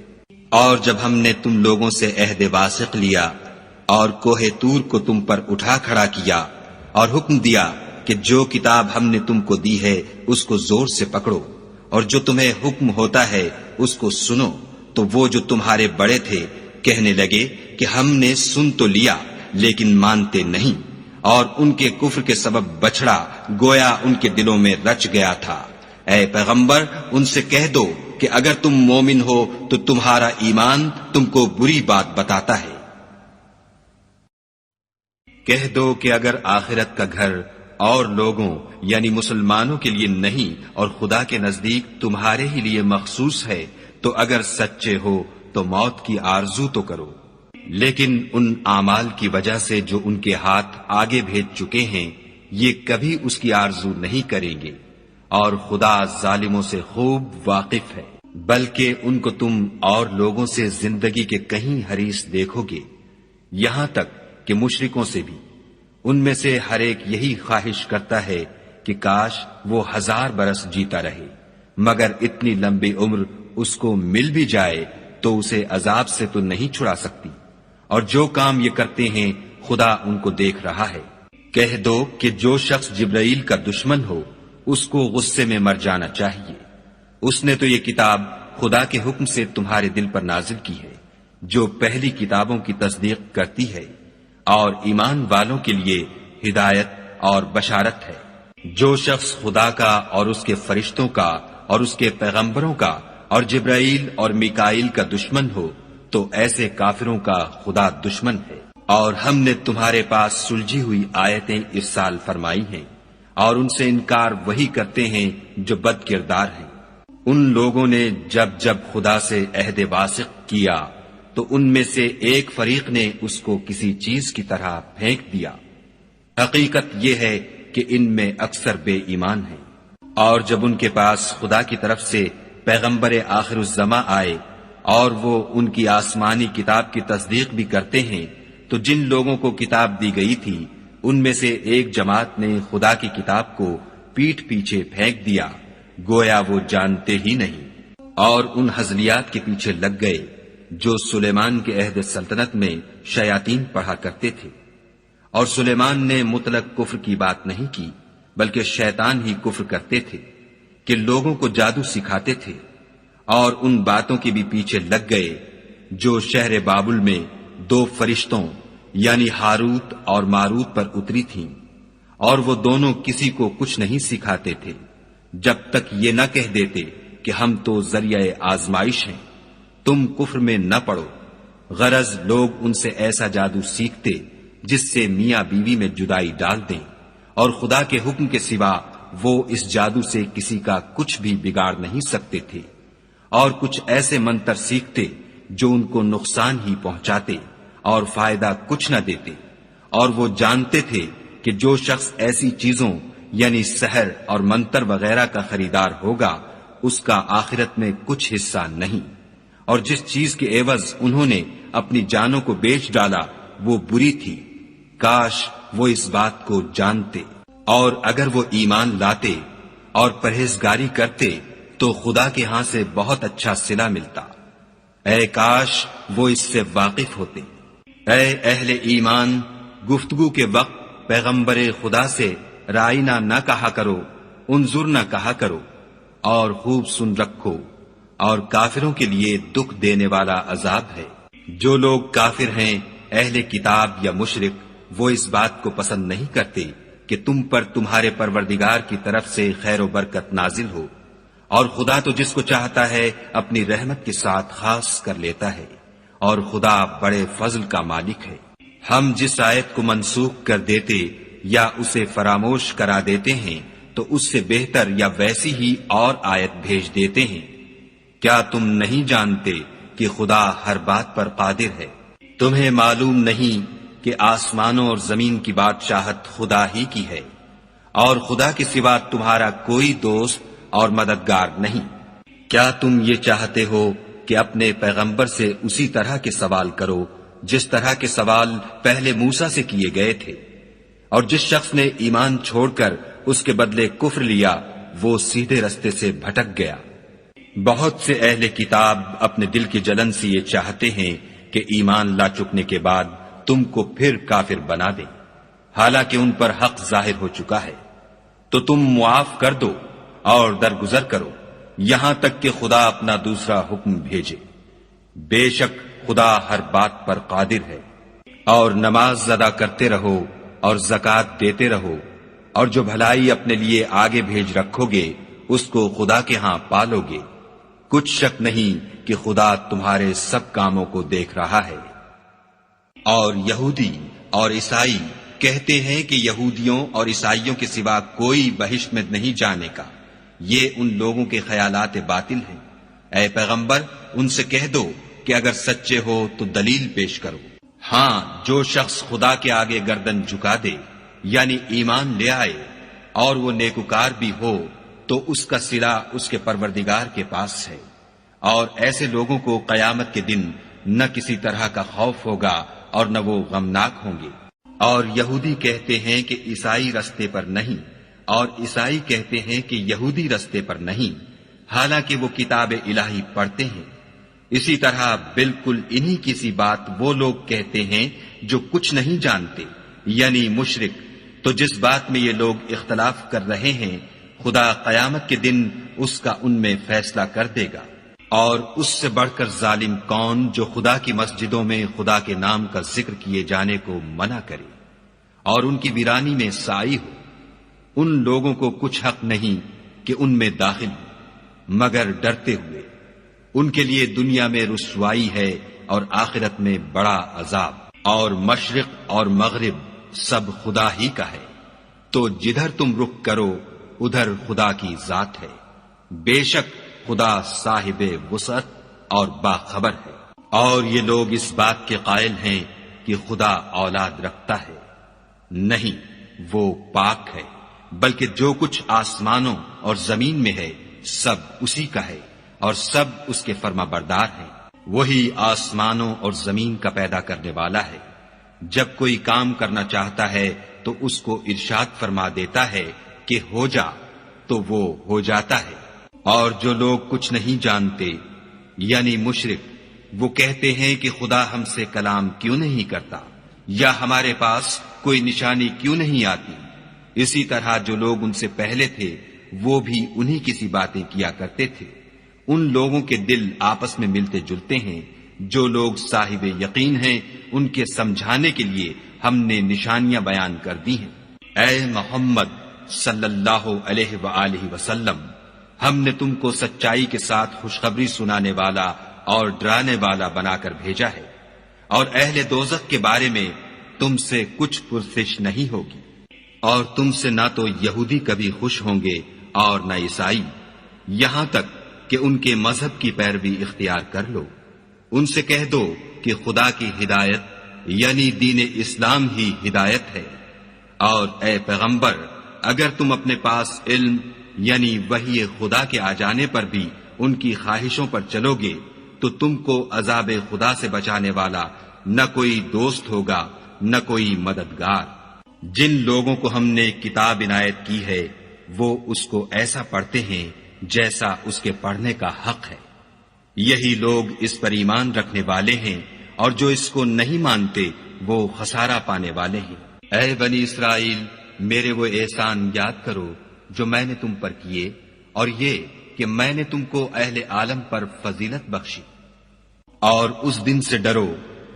اور جب ہم نے تم لوگوں سے عہد واثق لیا اور کوہ طور کو تم پر اٹھا کھڑا کیا اور حکم دیا کہ جو کتاب ہم نے تم کو دی ہے اس کو زور سے پکڑو، اور جو تمہیں حکم ہوتا ہے اس کو سنو، تو وہ جو تمہارے بڑے تھے کہنے لگے کہ ہم نے سن تو لیا لیکن مانتے نہیں، اور ان کے کفر کے سبب بچڑا گویا ان کے دلوں میں رچ گیا تھا۔ اے پیغمبر ان سے کہہ دو کہ اگر تم مومن ہو تو تمہارا ایمان تم کو بری بات بتاتا ہے۔ کہہ دو کہ اگر آخرت کا گھر اور لوگوں یعنی مسلمانوں کے لیے نہیں اور خدا کے نزدیک تمہارے ہی لیے مخصوص ہے تو اگر سچے ہو تو موت کی آرزو تو کرو، لیکن ان اعمال کی وجہ سے جو ان کے ہاتھ آگے بھیج چکے ہیں یہ کبھی اس کی آرزو نہیں کریں گے، اور خدا ظالموں سے خوب واقف ہے۔ بلکہ ان کو تم اور لوگوں سے زندگی کے کہیں حریص دیکھو گے، یہاں تک کہ مشرکوں سے بھی۔ ان میں سے ہر ایک یہی خواہش کرتا ہے کہ کاش وہ 1000 برس جیتا رہے، مگر اتنی لمبی عمر اس کو مل بھی جائے تو اسے عذاب سے تو نہیں چھڑا سکتی، اور جو کام یہ کرتے ہیں خدا ان کو دیکھ رہا ہے۔ کہہ دو کہ جو شخص جبرائیل کا دشمن ہو اس کو غصے میں مر جانا چاہیے، اس نے تو یہ کتاب خدا کے حکم سے تمہارے دل پر نازل کی ہے جو پہلی کتابوں کی تصدیق کرتی ہے، اور ایمان والوں کے لیے ہدایت اور بشارت ہے۔ جو شخص خدا کا اور اس کے فرشتوں کا اور اس کے پیغمبروں کا اور جبرائیل اور میکائیل کا دشمن ہو تو ایسے کافروں کا خدا دشمن ہے۔ اور ہم نے تمہارے پاس سلجھی ہوئی آیتیں ارسال فرمائی ہیں، اور ان سے انکار وہی کرتے ہیں جو بد کردار ہیں۔ ان لوگوں نے جب جب خدا سے عہد واثق کیا تو ان میں سے ایک فریق نے اس کو کسی چیز کی طرح پھینک دیا۔ حقیقت یہ ہے کہ ان میں اکثر بے ایمان ہیں۔ اور جب ان کے پاس خدا کی طرف سے پیغمبر آخر الزماں آئے اور وہ ان کی آسمانی کتاب کی تصدیق بھی کرتے ہیں تو جن لوگوں کو کتاب دی گئی تھی ان میں سے ایک جماعت نے خدا کی کتاب کو پیٹھ پیچھے پھینک دیا گویا وہ جانتے ہی نہیں، اور ان ہزلیات کے پیچھے لگ گئے جو سلیمان کے عہد سلطنت میں شیاطین پڑھا کرتے تھے۔ اور سلیمان نے مطلق کفر کی بات نہیں کی بلکہ شیطان ہی کفر کرتے تھے کہ لوگوں کو جادو سکھاتے تھے، اور ان باتوں کے بھی پیچھے لگ گئے جو شہر بابل میں 2 فرشتوں یعنی ہاروت اور ماروت پر اتری تھیں، اور وہ دونوں کسی کو کچھ نہیں سکھاتے تھے جب تک یہ نہ کہہ دیتے کہ ہم تو ذریعہ آزمائش ہیں، تم کفر میں نہ پڑو۔ غرض لوگ ان سے ایسا جادو سیکھتے جس سے میاں بیوی میں جدائی ڈال دیں، اور خدا کے حکم کے سوا وہ اس جادو سے کسی کا کچھ بھی بگاڑ نہیں سکتے تھے، اور کچھ ایسے منتر سیکھتے جو ان کو نقصان ہی پہنچاتے اور فائدہ کچھ نہ دیتے، اور وہ جانتے تھے کہ جو شخص ایسی چیزوں یعنی سحر اور منتر وغیرہ کا خریدار ہوگا اس کا آخرت میں کچھ حصہ نہیں، اور جس چیز کے عوض انہوں نے اپنی جانوں کو بیچ ڈالا وہ بری تھی، کاش وہ اس بات کو جانتے، اور اگر وہ ایمان لاتے اور پرہیزگاری کرتے تو خدا کے ہاں سے بہت اچھا صلہ ملتا، اے کاش وہ اس سے واقف ہوتے۔ اے اہل ایمان، گفتگو کے وقت پیغمبر خدا سے رائنا نہ کہا کرو، انظر نہ کہا کرو، اور خوب سن رکھو، اور کافروں کے لیے دکھ دینے والا عذاب ہے۔ جو لوگ کافر ہیں، اہل کتاب یا مشرک، وہ اس بات کو پسند نہیں کرتے کہ تم پر تمہارے پروردگار کی طرف سے خیر و برکت نازل ہو، اور خدا تو جس کو چاہتا ہے اپنی رحمت کے ساتھ خاص کر لیتا ہے، اور خدا بڑے فضل کا مالک ہے۔ ہم جس آیت کو منسوخ کر دیتے یا اسے فراموش کرا دیتے ہیں تو اس سے بہتر یا ویسی ہی اور آیت بھیج دیتے ہیں۔ کیا تم نہیں جانتے کہ خدا ہر بات پر قادر ہے؟ تمہیں معلوم نہیں کہ آسمانوں اور زمین کی بادشاہت خدا ہی کی ہے، اور خدا کے سوا تمہارا کوئی دوست اور مددگار نہیں۔ کیا تم یہ چاہتے ہو کہ اپنے پیغمبر سے اسی طرح کے سوال کرو جس طرح کے سوال پہلے موسیٰ سے کیے گئے تھے؟ اور جس شخص نے ایمان چھوڑ کر اس کے بدلے کفر لیا وہ سیدھے رستے سے بھٹک گیا۔ بہت سے اہل کتاب اپنے دل کی جلن سے یہ چاہتے ہیں کہ ایمان لا چکنے کے بعد تم کو پھر کافر بنا دیں، حالانکہ ان پر حق ظاہر ہو چکا ہے، تو تم معاف کر دو اور درگزر کرو یہاں تک کہ خدا اپنا دوسرا حکم بھیجے۔ بے شک خدا ہر بات پر قادر ہے۔ اور نماز ادا کرتے رہو اور زکوٰۃ دیتے رہو، اور جو بھلائی اپنے لیے آگے بھیج رکھو گے اس کو خدا کے ہاں پالو گے، کچھ شک نہیں کہ خدا تمہارے سب کاموں کو دیکھ رہا ہے۔ اور یہودی اور عیسائی کہتے ہیں کہ یہودیوں اور عیسائیوں کے سوا کوئی بہشت میں نہیں جانے کا، یہ ان لوگوں کے خیالات باطل ہیں۔ اے پیغمبر ان سے کہہ دو کہ اگر سچے ہو تو دلیل پیش کرو۔ ہاں، جو شخص خدا کے آگے گردن جھکا دے یعنی ایمان لے آئے اور وہ نیکوکار بھی ہو تو اس کا صلہ اس کے پروردگار کے پاس ہے، اور ایسے لوگوں کو قیامت کے دن نہ کسی طرح کا خوف ہوگا اور نہ وہ غمناک ہوں گے۔ اور یہودی کہتے ہیں کہ عیسائی رستے پر نہیں، اور عیسائی کہتے ہیں کہ یہودی رستے پر نہیں، حالانکہ وہ کتاب الہی پڑھتے ہیں۔ اسی طرح بالکل انہی کی سی بات وہ لوگ کہتے ہیں جو کچھ نہیں جانتے یعنی مشرک، تو جس بات میں یہ لوگ اختلاف کر رہے ہیں خدا قیامت کے دن اس کا ان میں فیصلہ کر دے گا۔ اور اس سے بڑھ کر ظالم کون جو خدا کی مسجدوں میں خدا کے نام کا ذکر کیے جانے کو منع کرے اور ان کی ویرانی میں سائی ہو۔ ان لوگوں کو کچھ حق نہیں کہ ان میں داخل ہو مگر ڈرتے ہوئے، ان کے لیے دنیا میں رسوائی ہے اور آخرت میں بڑا عذاب۔ اور مشرق اور مغرب سب خدا ہی کا ہے، تو جدھر تم رخ کرو ادھر خدا کی ذات ہے، بے شک خدا صاحب وسعت اور باخبر ہے۔ اور یہ لوگ اس بات کے قائل ہیں کہ خدا اولاد رکھتا ہے، نہیں، وہ پاک ہے، بلکہ جو کچھ آسمانوں اور زمین میں ہے سب اسی کا ہے، اور سب اس کے فرما بردار ہیں۔ وہی آسمانوں اور زمین کا پیدا کرنے والا ہے، جب کوئی کام کرنا چاہتا ہے تو اس کو ارشاد فرما دیتا ہے کہ ہو جا، تو وہ ہو جاتا ہے۔ اور جو لوگ کچھ نہیں جانتے یعنی مشرک، وہ کہتے ہیں کہ خدا ہم سے کلام کیوں نہیں کرتا، یا ہمارے پاس کوئی نشانی کیوں نہیں آتی۔ اسی طرح جو لوگ ان سے پہلے تھے وہ بھی انہی کی سی باتیں کیا کرتے تھے۔ ان لوگوں کے دل آپس میں ملتے جلتے ہیں، جو لوگ صاحب یقین ہیں ان کے سمجھانے کے لیے ہم نے نشانیاں بیان کر دی ہیں۔ اے محمد صلی اللہ علیہ وآلہ وسلم، ہم نے تم کو سچائی کے ساتھ خوشخبری سنانے والا اور ڈرانے والا بنا کر بھیجا ہے، اور اہل دوزخ کے بارے میں تم سے کچھ پرسش نہیں ہوگی، اور تم سے نہ تو یہودی کبھی خوش ہوں گے اور نہ عیسائی، یہاں تک کہ ان کے مذہب کی پیروی اختیار کر لو۔ ان سے کہہ دو کہ خدا کی ہدایت یعنی دین اسلام ہی ہدایت ہے، اور اے پیغمبر اگر تم اپنے پاس علم یعنی وحی خدا کے آ جانے پر بھی ان کی خواہشوں پر چلو گے تو تم کو عذاب خدا سے بچانے والا نہ کوئی دوست ہوگا نہ کوئی مددگار۔ جن لوگوں کو ہم نے کتاب عنایت کی ہے وہ اس کو ایسا پڑھتے ہیں جیسا اس کے پڑھنے کا حق ہے، یہی لوگ اس پر ایمان رکھنے والے ہیں، اور جو اس کو نہیں مانتے وہ خسارہ پانے والے ہیں۔ اے بنی اسرائیل، میرے وہ احسان یاد کرو جو میں نے تم پر کیے، اور یہ کہ میں نے تم کو اہل عالم پر فضیلت بخشی۔ اور اس دن سے ڈرو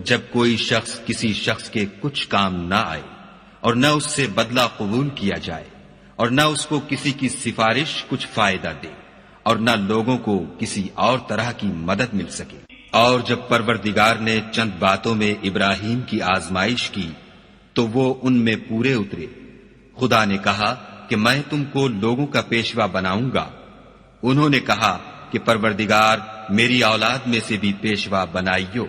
جب کوئی شخص کسی شخص کے کچھ کام نہ آئے، اور نہ اس سے بدلہ قبول کیا جائے، اور نہ اس کو کسی کی سفارش کچھ فائدہ دے، اور نہ لوگوں کو کسی اور طرح کی مدد مل سکے۔ اور جب پروردگار نے چند باتوں میں ابراہیم کی آزمائش کی تو وہ ان میں پورے اترے۔ خدا نے کہا کہ میں تم کو لوگوں کا پیشوا بناؤں گا۔ انہوں نے کہا کہ پروردگار میری اولاد میں سے بھی پیشوا بنائیو۔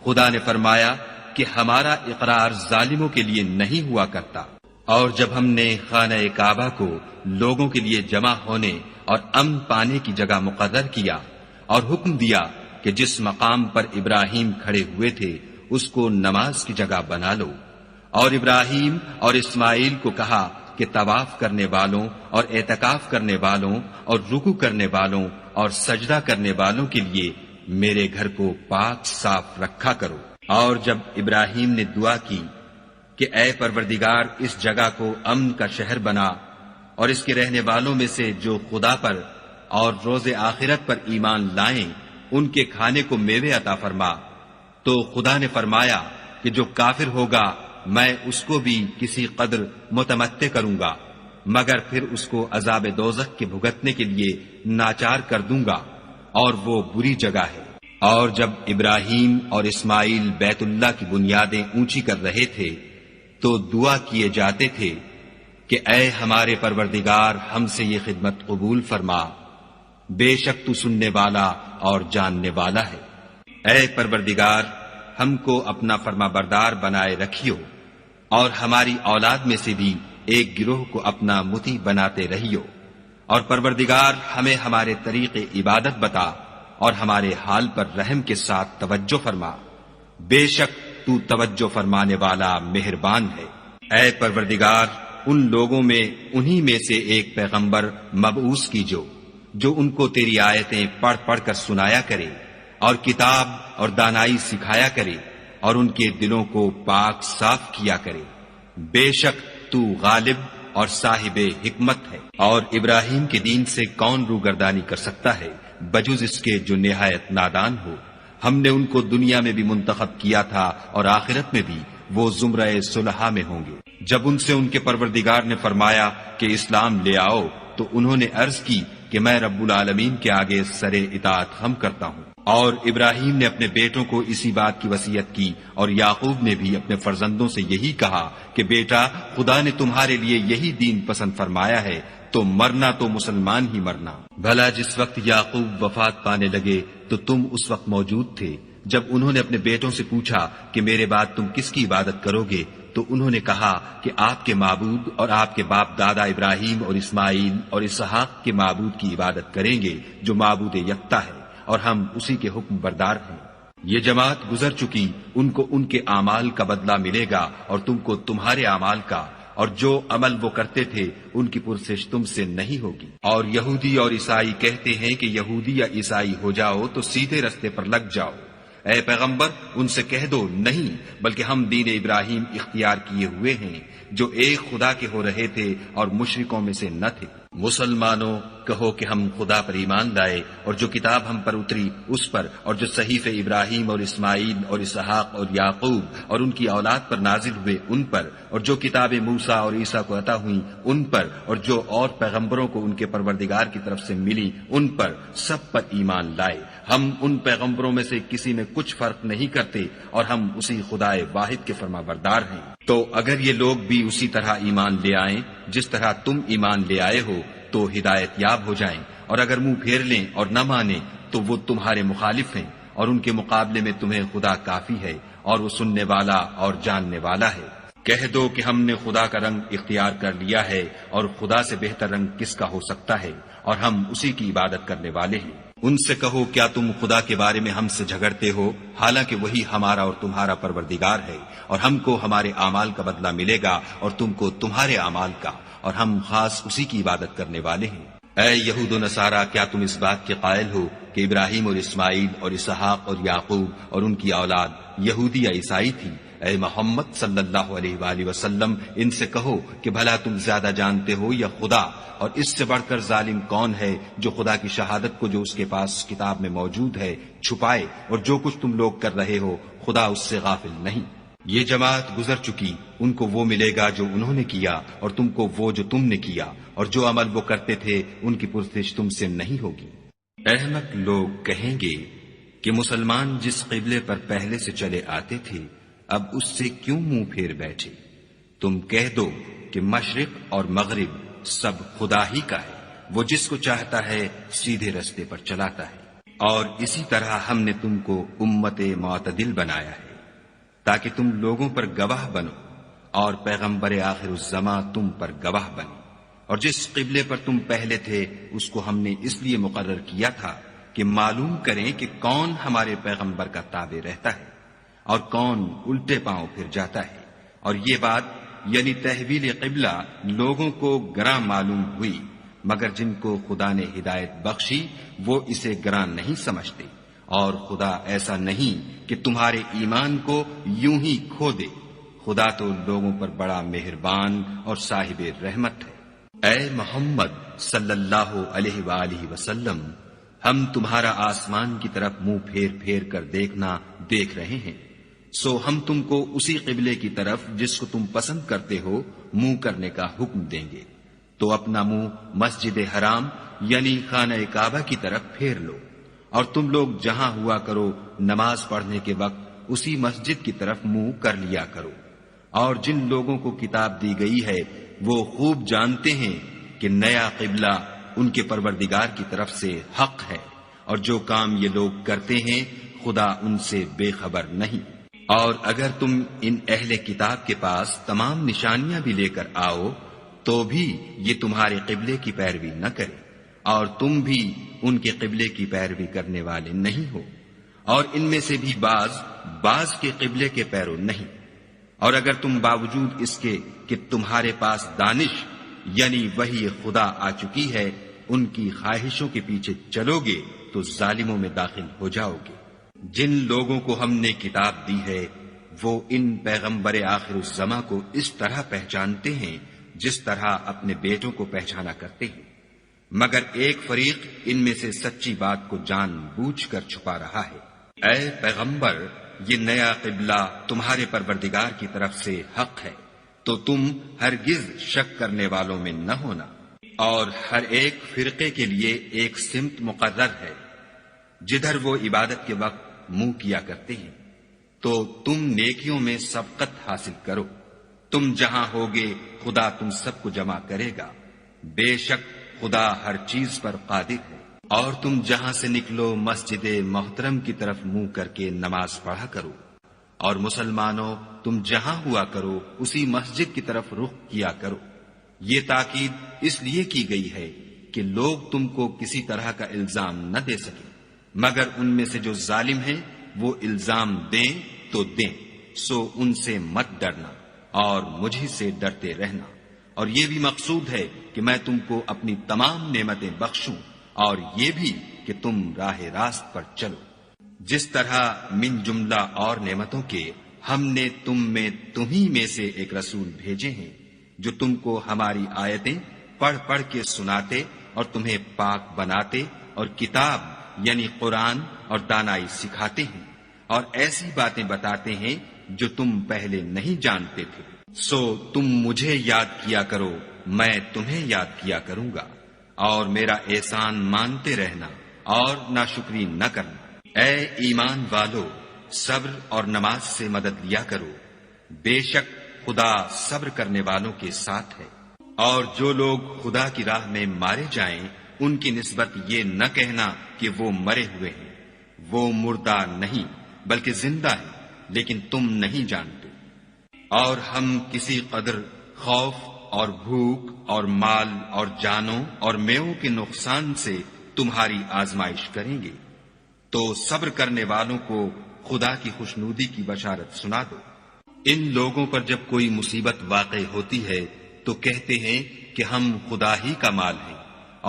خدا نے فرمایا کہ ہمارا اقرار ظالموں کے لیے نہیں ہوا کرتا۔ اور جب ہم نے خانہ کعبہ کو لوگوں کے لیے جمع ہونے اور امن پانے کی جگہ مقرر کیا اور حکم دیا کہ جس مقام پر ابراہیم کھڑے ہوئے تھے اس کو نماز کی جگہ بنا لو، اور ابراہیم اور اسماعیل کو کہا کہ طواف کرنے والوں اور اعتکاف کرنے والوں اور رکوع کرنے والوں اور سجدہ کرنے والوں کے لیے میرے گھر کو پاک صاف رکھا کرو۔ اور جب ابراہیم نے دعا کی کہ اے پروردگار اس جگہ کو امن کا شہر بنا، اور اس کے رہنے والوں میں سے جو خدا پر اور روز آخرت پر ایمان لائیں ان کے کھانے کو میوے عطا فرما، تو خدا نے فرمایا کہ جو کافر ہوگا میں اس کو بھی کسی قدر متمتع کروں گا، مگر پھر اس کو عذاب دوزخ کے بھگتنے کے لیے ناچار کر دوں گا، اور وہ بری جگہ ہے۔ اور جب ابراہیم اور اسماعیل بیت اللہ کی بنیادیں اونچی کر رہے تھے تو دعا کیے جاتے تھے کہ اے ہمارے پروردگار ہم سے یہ خدمت قبول فرما، بے شک تو سننے والا اور جاننے والا ہے۔ اے پروردگار ہم کو اپنا فرما بردار بنائے رکھیو، اور ہماری اولاد میں سے بھی ایک گروہ کو اپنا مطیع بناتے رہیو، اور پروردگار ہمیں ہمارے طریق عبادت بتا اور ہمارے حال پر رحم کے ساتھ توجہ فرما، بے شک تو توجہ فرمانے والا مہربان ہے۔ اے پروردگار ان لوگوں میں انہی میں سے ایک پیغمبر مبعوث کیجو جو ان کو تیری آیتیں پڑھ پڑھ کر سنایا کرے اور کتاب اور دانائی سکھایا کرے اور ان کے دلوں کو پاک صاف کیا کرے، بے شک تو غالب اور صاحب حکمت ہے۔ اور ابراہیم کے دین سے کون روگردانی کر سکتا ہے بجز اس کے جو نہایت نادان ہو۔ ہم نے ان کو دنیا میں بھی منتخب کیا تھا اور آخرت میں بھی وہ زمرہ صلحاء میں ہوں گے۔ جب ان سے ان کے پروردگار نے فرمایا کہ اسلام لے آؤ تو انہوں نے عرض کی کہ میں رب العالمین کے آگے سر اطاعت خم کرتا ہوں۔ اور ابراہیم نے اپنے بیٹوں کو اسی بات کی وصیت کی، اور یعقوب نے بھی اپنے فرزندوں سے یہی کہا کہ بیٹا خدا نے تمہارے لیے یہی دین پسند فرمایا ہے تو مرنا تو مسلمان ہی مرنا۔ بھلا جس وقت یعقوب وفات پانے لگے تو تم اس وقت موجود تھے جب انہوں نے اپنے بیٹوں سے پوچھا کہ میرے بعد تم کس کی عبادت کرو گے، تو انہوں نے کہا کہ آپ کے معبود اور آپ کے باپ دادا ابراہیم اور اسماعیل اور اسحاق کے معبود کی عبادت کریں گے جو معبود یکتا ہے، اور ہم اسی کے حکم بردار ہیں۔ یہ جماعت گزر چکی، ان کو ان کے اعمال کا بدلہ ملے گا اور تم کو تمہارے اعمال کا، اور جو عمل وہ کرتے تھے ان کی پرسش تم سے نہیں ہوگی۔ اور یہودی اور عیسائی کہتے ہیں کہ یہودی یا عیسائی ہو جاؤ تو سیدھے رستے پر لگ جاؤ۔ اے پیغمبر ان سے کہہ دو نہیں، بلکہ ہم دین ابراہیم اختیار کیے ہوئے ہیں جو ایک خدا کے ہو رہے تھے اور مشرکوں میں سے نہ تھے۔ مسلمانوں کہو کہ ہم خدا پر ایمان لائے اور جو کتاب ہم پر اتری اس پر، اور جو صحیفے ابراہیم اور اسماعیل اور اسحاق اور یعقوب اور ان کی اولاد پر نازل ہوئے ان پر، اور جو کتاب موسیٰ اور عیسیٰ کو عطا ہوئی ان پر، اور جو اور پیغمبروں کو ان کے پروردگار کی طرف سے ملی ان پر، سب پر ایمان لائے۔ ہم ان پیغمبروں میں سے کسی میں کچھ فرق نہیں کرتے اور ہم اسی خدائے واحد کے فرما بردار ہیں۔ تو اگر یہ لوگ بھی اسی طرح ایمان لے آئیں جس طرح تم ایمان لے آئے ہو تو ہدایت یاب ہو جائیں، اور اگر منہ پھیر لیں اور نہ مانیں تو وہ تمہارے مخالف ہیں، اور ان کے مقابلے میں تمہیں خدا کافی ہے اور وہ سننے والا اور جاننے والا ہے۔ کہہ دو کہ ہم نے خدا کا رنگ اختیار کر لیا ہے، اور خدا سے بہتر رنگ کس کا ہو سکتا ہے، اور ہم اسی کی عبادت کرنے والے ہیں۔ ان سے کہو کیا تم خدا کے بارے میں ہم سے جھگڑتے ہو، حالانکہ وہی ہمارا اور تمہارا پروردگار ہے، اور ہم کو ہمارے اعمال کا بدلہ ملے گا اور تم کو تمہارے اعمال کا، اور ہم خاص اسی کی عبادت کرنے والے ہیں۔ اے یہود و نصارہ، کیا تم اس بات کے قائل ہو کہ ابراہیم اور اسماعیل اور اسحاق اور یعقوب اور ان کی اولاد یہودی یا عیسائی تھی؟ اے محمد صلی اللہ علیہ وآلہ وسلم، ان سے کہو کہ بھلا تم زیادہ جانتے ہو یا خدا؟ اور اس سے بڑھ کر ظالم کون ہے جو خدا کی شہادت کو جو اس کے پاس کتاب میں موجود ہے چھپائے، اور جو کچھ تم لوگ کر رہے ہو خدا اس سے غافل نہیں۔ یہ جماعت گزر چکی، ان کو وہ ملے گا جو انہوں نے کیا، اور تم کو وہ جو تم نے کیا، اور جو عمل وہ کرتے تھے ان کی پرسش تم سے نہیں ہوگی۔ احمق لوگ کہیں گے کہ مسلمان جس قبلے پر پہلے سے چلے آتے تھے اب اس سے کیوں منہ پھیر بیٹھے؟ تم کہہ دو کہ مشرق اور مغرب سب خدا ہی کا ہے، وہ جس کو چاہتا ہے سیدھے رستے پر چلاتا ہے، اور اسی طرح ہم نے تم کو امت معتدل بنایا ہے تاکہ تم لوگوں پر گواہ بنو، اور پیغمبر آخر الزماں تم پر گواہ بنے۔ اور جس قبلے پر تم پہلے تھے اس کو ہم نے اس لیے مقرر کیا تھا کہ معلوم کریں کہ کون ہمارے پیغمبر کا تابع رہتا ہے اور کون الٹے پاؤں پھر جاتا ہے۔ اور یہ بات یعنی تحویل قبلہ لوگوں کو گراں معلوم ہوئی، مگر جن کو خدا نے ہدایت بخشی وہ اسے گراں نہیں سمجھتے، اور خدا ایسا نہیں کہ تمہارے ایمان کو یوں ہی کھو دے، خدا تو لوگوں پر بڑا مہربان اور صاحب رحمت ہے۔ اے محمد صلی اللہ علیہ وآلہ وسلم، ہم تمہارا آسمان کی طرف منہ پھیر پھیر کر دیکھنا دیکھ رہے ہیں، سو ہم تم کو اسی قبلے کی طرف جس کو تم پسند کرتے ہو منہ کرنے کا حکم دیں گے، تو اپنا منہ مسجد حرام یعنی خانہ کعبہ کی طرف پھیر لو، اور تم لوگ جہاں ہوا کرو نماز پڑھنے کے وقت اسی مسجد کی طرف منہ کر لیا کرو۔ اور جن لوگوں کو کتاب دی گئی ہے وہ خوب جانتے ہیں کہ نیا قبلہ ان کے پروردگار کی طرف سے حق ہے، اور جو کام یہ لوگ کرتے ہیں خدا ان سے بے خبر نہیں۔ اور اگر تم ان اہل کتاب کے پاس تمام نشانیاں بھی لے کر آؤ تو بھی یہ تمہارے قبلے کی پیروی نہ کرے، اور تم بھی ان کے قبلے کی پیروی کرنے والے نہیں ہو، اور ان میں سے بھی بعض کے قبلے کے پیرو نہیں۔ اور اگر تم باوجود اس کے کہ تمہارے پاس دانش یعنی وحی خدا آ چکی ہے ان کی خواہشوں کے پیچھے چلو گے تو ظالموں میں داخل ہو جاؤ گے۔ جن لوگوں کو ہم نے کتاب دی ہے وہ ان پیغمبر آخر الزماں کو اس طرح پہچانتے ہیں جس طرح اپنے بیٹوں کو پہچانا کرتے ہیں، مگر ایک فریق ان میں سے سچی بات کو جان بوجھ کر چھپا رہا ہے۔ اے پیغمبر، یہ نیا قبلہ تمہارے پروردگار کی طرف سے حق ہے، تو تم ہرگز شک کرنے والوں میں نہ ہونا، اور ہر ایک فرقے کے لیے ایک سمت مقرر ہے جدھر وہ عبادت کے وقت منہ کیا کرتے ہیں، تو تم نیکیوں میں سبقت حاصل کرو، تم جہاں ہوگے خدا تم سب کو جمع کرے گا، بے شک خدا ہر چیز پر قادر ہے۔ اور تم جہاں سے نکلو مسجد محترم کی طرف منہ کر کے نماز پڑھا کرو، اور مسلمانوں تم جہاں ہوا کرو اسی مسجد کی طرف رخ کیا کرو۔ یہ تاکید اس لیے کی گئی ہے کہ لوگ تم کو کسی طرح کا الزام نہ دے سکیں، مگر ان میں سے جو ظالم ہیں وہ الزام دیں تو دیں، سو ان سے مت ڈرنا اور مجھ سے ڈرتے رہنا۔ اور یہ بھی مقصود ہے کہ میں تم کو اپنی تمام نعمتیں بخشوں، اور یہ بھی کہ تم راہ راست پر چلو۔ جس طرح من جملہ اور نعمتوں کے ہم نے تمہیں میں سے ایک رسول بھیجے ہیں جو تم کو ہماری آیتیں پڑھ پڑھ کے سناتے اور تمہیں پاک بناتے اور کتاب یعنی قرآن اور دانائی سکھاتے ہیں، اور ایسی باتیں بتاتے ہیں جو تم پہلے نہیں جانتے تھے۔ سو تم مجھے یاد کیا کرو، میں تمہیں یاد کیا کروں گا، اور میرا احسان مانتے رہنا اور ناشکری نہ کرنا۔ اے ایمان والو، صبر اور نماز سے مدد لیا کرو، بے شک خدا صبر کرنے والوں کے ساتھ ہے۔ اور جو لوگ خدا کی راہ میں مارے جائیں ان کی نسبت یہ نہ کہنا کہ وہ مرے ہوئے ہیں، وہ مردہ نہیں بلکہ زندہ ہیں، لیکن تم نہیں جانتے۔ اور ہم کسی قدر خوف اور بھوک اور مال اور جانوں اور میووں کے نقصان سے تمہاری آزمائش کریں گے، تو صبر کرنے والوں کو خدا کی خوشنودی کی بشارت سنا دو۔ ان لوگوں پر جب کوئی مصیبت واقع ہوتی ہے تو کہتے ہیں کہ ہم خدا ہی کا مال ہیں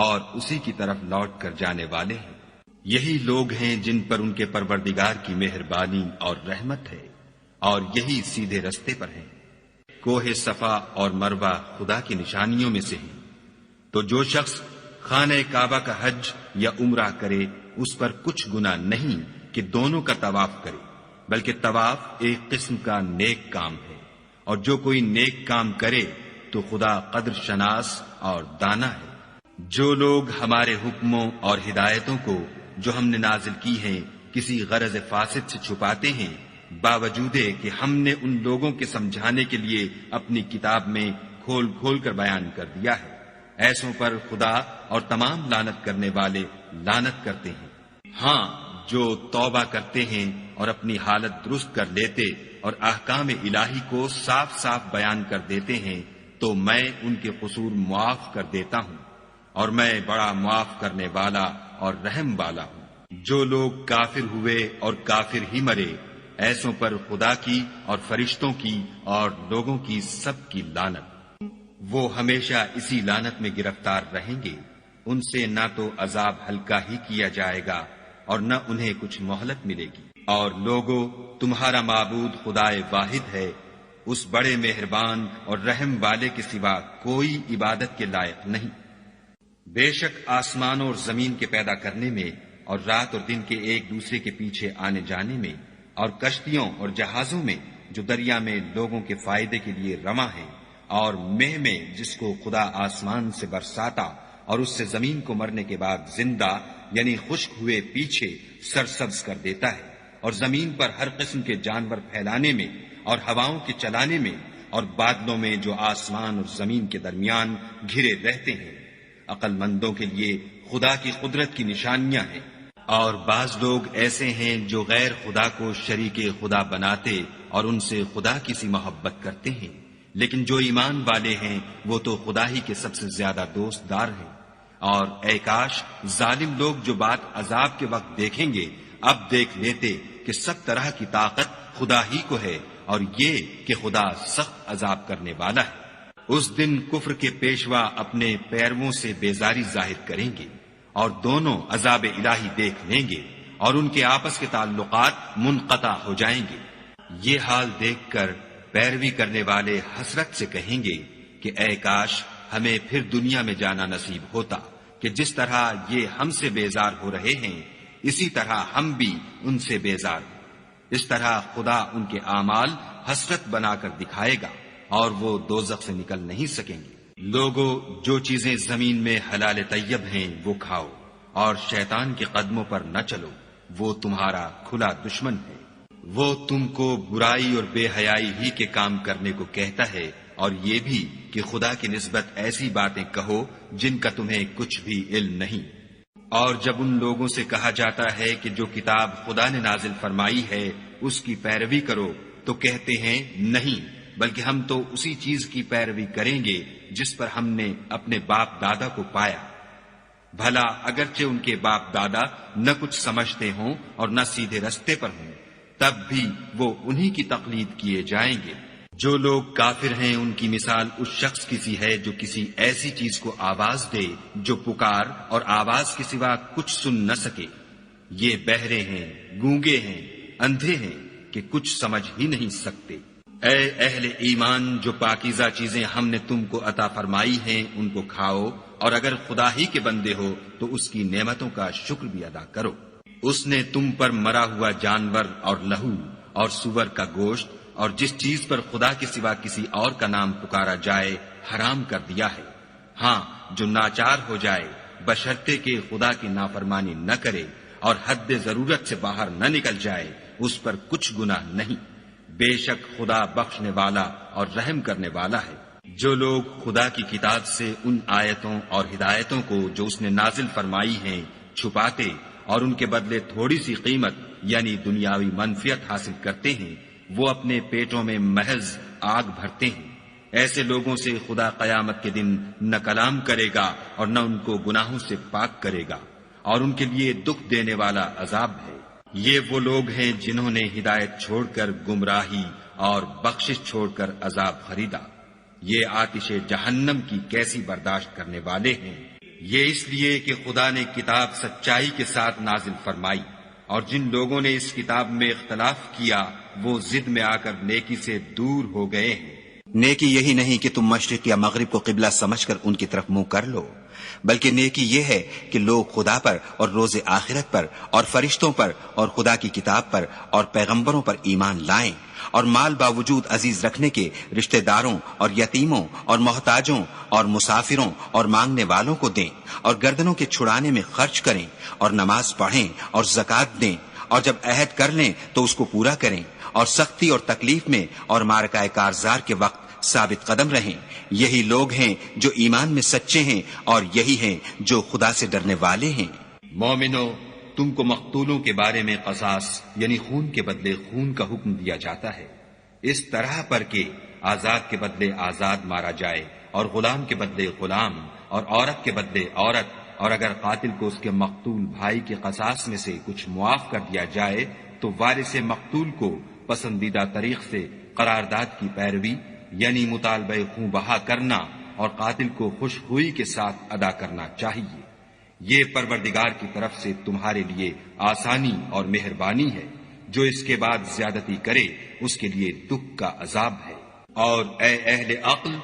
اور اسی کی طرف لوٹ کر جانے والے ہیں۔ یہی لوگ ہیں جن پر ان کے پروردگار کی مہربانی اور رحمت ہے، اور یہی سیدھے رستے پر ہیں۔ کوہ صفا اور مروہ خدا کی نشانیوں میں سے ہیں، تو جو شخص خانہ کعبہ کا حج یا عمرہ کرے اس پر کچھ گناہ نہیں کہ دونوں کا طواف کرے، بلکہ طواف ایک قسم کا نیک کام ہے، اور جو کوئی نیک کام کرے تو خدا قدر شناس اور دانا ہے۔ جو لوگ ہمارے حکموں اور ہدایتوں کو جو ہم نے نازل کی ہیں کسی غرض فاسد سے چھپاتے ہیں، باوجود کہ ہم نے ان لوگوں کے سمجھانے کے لیے اپنی کتاب میں کھول کھول کر بیان کر دیا ہے، ایسوں پر خدا اور تمام لعنت کرنے والے لعنت کرتے ہیں۔ ہاں، جو توبہ کرتے ہیں اور اپنی حالت درست کر لیتے اور احکام الہی کو صاف صاف بیان کر دیتے ہیں تو میں ان کے قصور معاف کر دیتا ہوں، اور میں بڑا معاف کرنے والا اور رحم والا ہوں۔ جو لوگ کافر ہوئے اور کافر ہی مرے، ایسوں پر خدا کی اور فرشتوں کی اور لوگوں کی سب کی لعنت۔ وہ ہمیشہ اسی لعنت میں گرفتار رہیں گے، ان سے نہ تو عذاب ہلکا ہی کیا جائے گا اور نہ انہیں کچھ مہلت ملے گی۔ اور لوگو، تمہارا معبود خدائے واحد ہے، اس بڑے مہربان اور رحم والے کے سوا کوئی عبادت کے لائق نہیں۔ بے شک آسمانوں اور زمین کے پیدا کرنے میں اور رات اور دن کے ایک دوسرے کے پیچھے آنے جانے میں اور کشتیوں اور جہازوں میں جو دریا میں لوگوں کے فائدے کے لیے رواں ہیں، اور مہ میں جس کو خدا آسمان سے برساتا اور اس سے زمین کو مرنے کے بعد زندہ یعنی خشک ہوئے پیچھے سرسبز کر دیتا ہے، اور زمین پر ہر قسم کے جانور پھیلانے میں اور ہواؤں کے چلانے میں اور بادلوں میں جو آسمان اور زمین کے درمیان گھرے رہتے ہیں۔ عقل مندوں کے لیے خدا کی قدرت کی نشانیاں ہیں۔ اور بعض لوگ ایسے ہیں جو غیر خدا کو شریک خدا بناتے اور ان سے خدا کی سی محبت کرتے ہیں، لیکن جو ایمان والے ہیں وہ تو خدا ہی کے سب سے زیادہ دوست دار ہیں۔ اور اے کاش ظالم لوگ جو بات عذاب کے وقت دیکھیں گے اب دیکھ لیتے کہ سب طرح کی طاقت خدا ہی کو ہے، اور یہ کہ خدا سخت عذاب کرنے والا ہے۔ اس دن کفر کے پیشوا اپنے پیرووں سے بیزاری ظاہر کریں گے، اور دونوں عذاب الہی دیکھ لیں گے، اور ان کے آپس کے تعلقات منقطع ہو جائیں گے۔ یہ حال دیکھ کر پیروی کرنے والے حسرت سے کہیں گے کہ اے کاش ہمیں پھر دنیا میں جانا نصیب ہوتا کہ جس طرح یہ ہم سے بیزار ہو رہے ہیں اسی طرح ہم بھی ان سے بیزار ہیں۔ اس طرح خدا ان کے اعمال حسرت بنا کر دکھائے گا اور وہ دوزخ سے نکل نہیں سکیں گے۔ لوگو، جو چیزیں زمین میں حلال طیب ہیں وہ کھاؤ، اور شیطان کے قدموں پر نہ چلو، وہ تمہارا کھلا دشمن ہے۔ وہ تم کو برائی اور بے حیائی ہی کے کام کرنے کو کہتا ہے، اور یہ بھی کہ خدا کی نسبت ایسی باتیں کہو جن کا تمہیں کچھ بھی علم نہیں۔ اور جب ان لوگوں سے کہا جاتا ہے کہ جو کتاب خدا نے نازل فرمائی ہے اس کی پیروی کرو تو کہتے ہیں نہیں، بلکہ ہم تو اسی چیز کی پیروی کریں گے جس پر ہم نے اپنے باپ دادا کو پایا۔ بھلا اگرچہ ان کے باپ دادا نہ کچھ سمجھتے ہوں اور نہ سیدھے رستے پر ہوں، تب بھی وہ انہی کی تقلید کیے جائیں گے۔ جو لوگ کافر ہیں ان کی مثال اس شخص کی سی ہے جو کسی ایسی چیز کو آواز دے جو پکار اور آواز کے سوا کچھ سن نہ سکے۔ یہ بہرے ہیں، گونگے ہیں، اندھے ہیں کہ کچھ سمجھ ہی نہیں سکتے۔ اے اہل ایمان، جو پاکیزہ چیزیں ہم نے تم کو عطا فرمائی ہیں ان کو کھاؤ، اور اگر خدا ہی کے بندے ہو تو اس کی نعمتوں کا شکر بھی ادا کرو۔ اس نے تم پر مرا ہوا جانور اور لہو اور سور کا گوشت اور جس چیز پر خدا کے سوا کسی اور کا نام پکارا جائے حرام کر دیا ہے۔ ہاں، جو ناچار ہو جائے بشرطے کہ خدا کی نافرمانی نہ کرے اور حد ضرورت سے باہر نہ نکل جائے، اس پر کچھ گناہ نہیں۔ بے شک خدا بخشنے والا اور رحم کرنے والا ہے۔ جو لوگ خدا کی کتاب سے ان آیتوں اور ہدایتوں کو جو اس نے نازل فرمائی ہیں چھپاتے اور ان کے بدلے تھوڑی سی قیمت یعنی دنیاوی منفعت حاصل کرتے ہیں، وہ اپنے پیٹوں میں محض آگ بھرتے ہیں۔ ایسے لوگوں سے خدا قیامت کے دن نہ کلام کرے گا اور نہ ان کو گناہوں سے پاک کرے گا، اور ان کے لیے دکھ دینے والا عذاب ہے۔ یہ وہ لوگ ہیں جنہوں نے ہدایت چھوڑ کر گمراہی اور بخشش چھوڑ کر عذاب خریدا۔ یہ آتش جہنم کی کیسی برداشت کرنے والے ہیں۔ یہ اس لیے کہ خدا نے کتاب سچائی کے ساتھ نازل فرمائی، اور جن لوگوں نے اس کتاب میں اختلاف کیا وہ ضد میں آ کر نیکی سے دور ہو گئے ہیں۔ نیکی یہی نہیں کہ تم مشرق یا مغرب کو قبلہ سمجھ کر ان کی طرف منہ کر لو، بلکہ نیکی یہ ہے کہ لوگ خدا پر اور روز آخرت پر اور فرشتوں پر اور خدا کی کتاب پر اور پیغمبروں پر ایمان لائیں، اور مال باوجود عزیز رکھنے کے رشتہ داروں اور یتیموں اور محتاجوں اور مسافروں اور مانگنے والوں کو دیں، اور گردنوں کے چھڑانے میں خرچ کریں، اور نماز پڑھیں اور زکوٰۃ دیں، اور جب عہد کر لیں تو اس کو پورا کریں، اور سختی اور تکلیف میں اور معرکہ کارزار کے وقت ثابت قدم رہیں۔ یہی لوگ ہیں جو ایمان میں سچے ہیں، اور یہی ہیں جو خدا سے ڈرنے والے ہیں۔ مومنو، تم کو مقتولوں کے بارے میں قصاص یعنی خون کے بدلے خون کا حکم دیا جاتا ہے، اس طرح پر کہ آزاد کے بدلے آزاد مارا جائے، اور غلام کے بدلے غلام، اور عورت کے بدلے عورت، اور اگر قاتل کو اس کے مقتول بھائی کے قصاص میں سے کچھ معاف کر دیا جائے تو وارث مقتول کو پسندیدہ طریق سے قرارداد کی پیروی یعنی مطالبہ خون بہا کرنا اور قاتل کو خوش ہوئی کے ساتھ ادا کرنا چاہیے۔ یہ پروردگار کی طرف سے تمہارے لیے آسانی اور مہربانی ہے۔ جو اس کے بعد زیادتی کرے اس کے لیے دکھ کا عذاب ہے۔ اور اے اہل عقل،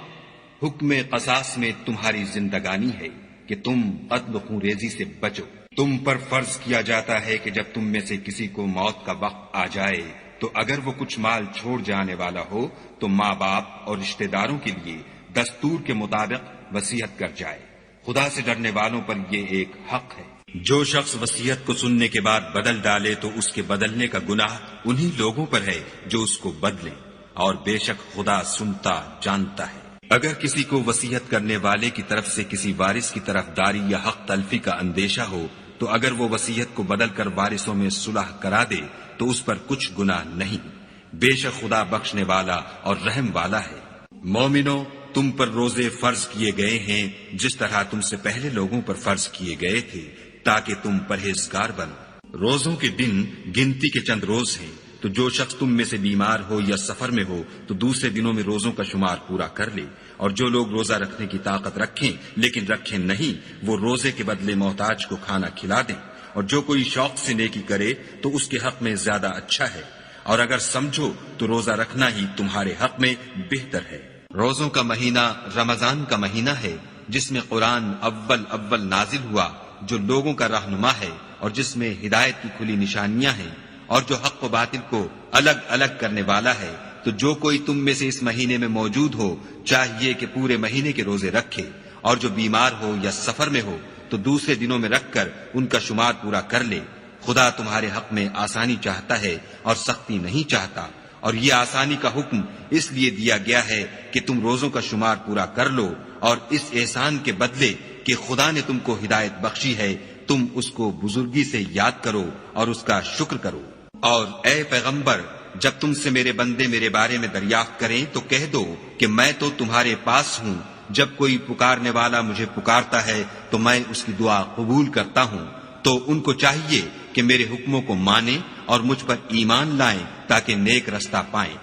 حکم قصاص میں تمہاری زندگانی ہے کہ تم قتل و خون ریزی سے بچو۔ تم پر فرض کیا جاتا ہے کہ جب تم میں سے کسی کو موت کا وقت آ جائے تو اگر وہ کچھ مال چھوڑ جانے والا ہو تو ماں باپ اور رشتہ داروں کے لیے دستور کے مطابق وصیت کر جائے۔ خدا سے ڈرنے والوں پر یہ ایک حق ہے۔ جو شخص وصیت کو سننے کے بعد بدل ڈالے تو اس کے بدلنے کا گناہ انہی لوگوں پر ہے جو اس کو بدلیں، اور بے شک خدا سنتا جانتا ہے۔ اگر کسی کو وصیت کرنے والے کی طرف سے کسی وارث کی طرف داری یا حق تلفی کا اندیشہ ہو تو اگر وہ وصیت کو بدل کر وارثوں میں صلح کرا دے تو اس پر کچھ گناہ نہیں۔ بے شک خدا بخشنے والا اور رحم والا ہے۔ مومنو، تم پر روزے فرض کیے گئے ہیں جس طرح تم سے پہلے لوگوں پر فرض کیے گئے تھے تاکہ تم پرہیزگار بنو۔ روزوں کے دن گنتی کے چند روز ہیں، تو جو شخص تم میں سے بیمار ہو یا سفر میں ہو تو دوسرے دنوں میں روزوں کا شمار پورا کر لے، اور جو لوگ روزہ رکھنے کی طاقت رکھیں لیکن رکھیں نہیں وہ روزے کے بدلے محتاج کو کھانا کھلا دیں، اور جو کوئی شوق سے نیکی کرے تو اس کے حق میں زیادہ اچھا ہے، اور اگر سمجھو تو روزہ رکھنا ہی تمہارے حق میں بہتر ہے۔ روزوں کا مہینہ رمضان کا مہینہ ہے جس میں قرآن اول نازل ہوا، جو لوگوں کا رہنما ہے اور جس میں ہدایت کی کھلی نشانیاں ہیں، اور جو حق و باطل کو الگ الگ کرنے والا ہے۔ تو جو کوئی تم میں سے اس مہینے میں موجود ہو چاہیے کہ پورے مہینے کے روزے رکھے، اور جو بیمار ہو یا سفر میں ہو تو دوسرے دنوں میں رکھ کر ان کا شمار پورا کر لے۔ خدا تمہارے حق میں آسانی چاہتا ہے اور سختی نہیں چاہتا، اور یہ آسانی کا حکم اس لیے دیا گیا ہے کہ تم روزوں کا شمار پورا کر لو، اور اس احسان کے بدلے کہ خدا نے تم کو ہدایت بخشی ہے تم اس کو بزرگی سے یاد کرو اور اس کا شکر کرو۔ اور اے پیغمبر، جب تم سے میرے بندے میرے بارے میں دریافت کریں تو کہہ دو کہ میں تو تمہارے پاس ہوں، جب کوئی پکارنے والا مجھے پکارتا ہے تو میں اس کی دعا قبول کرتا ہوں۔ تو ان کو چاہیے کہ میرے حکموں کو مانیں اور مجھ پر ایمان لائیں تاکہ نیک رستہ پائیں۔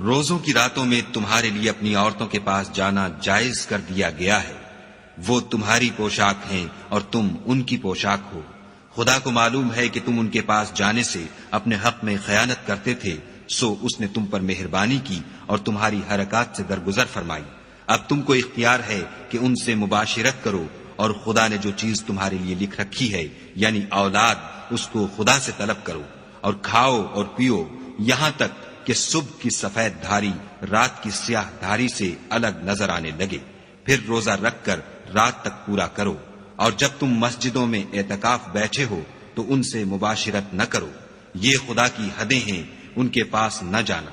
روزوں کی راتوں میں تمہارے لیے اپنی عورتوں کے پاس جانا جائز کر دیا گیا ہے، وہ تمہاری پوشاک ہیں اور تم ان کی پوشاک ہو۔ خدا کو معلوم ہے کہ تم ان کے پاس جانے سے اپنے حق میں خیانت کرتے تھے، سو اس نے تم پر مہربانی کی اور تمہاری حرکات سے درگزر فرمائی۔ اب تم کو اختیار ہے کہ ان سے مباشرت کرو، اور خدا نے جو چیز تمہارے لیے لکھ رکھی ہے یعنی اولاد، اس کو خدا سے طلب کرو، اور کھاؤ اور پیو یہاں تک کہ صبح کی سفید دھاری رات کی سیاہ دھاری سے الگ نظر آنے لگے، پھر روزہ رکھ کر رات تک پورا کرو، اور جب تم مسجدوں میں اعتکاف بیٹھے ہو تو ان سے مباشرت نہ کرو، یہ خدا کی حدیں ہیں، ان کے پاس نہ جانا۔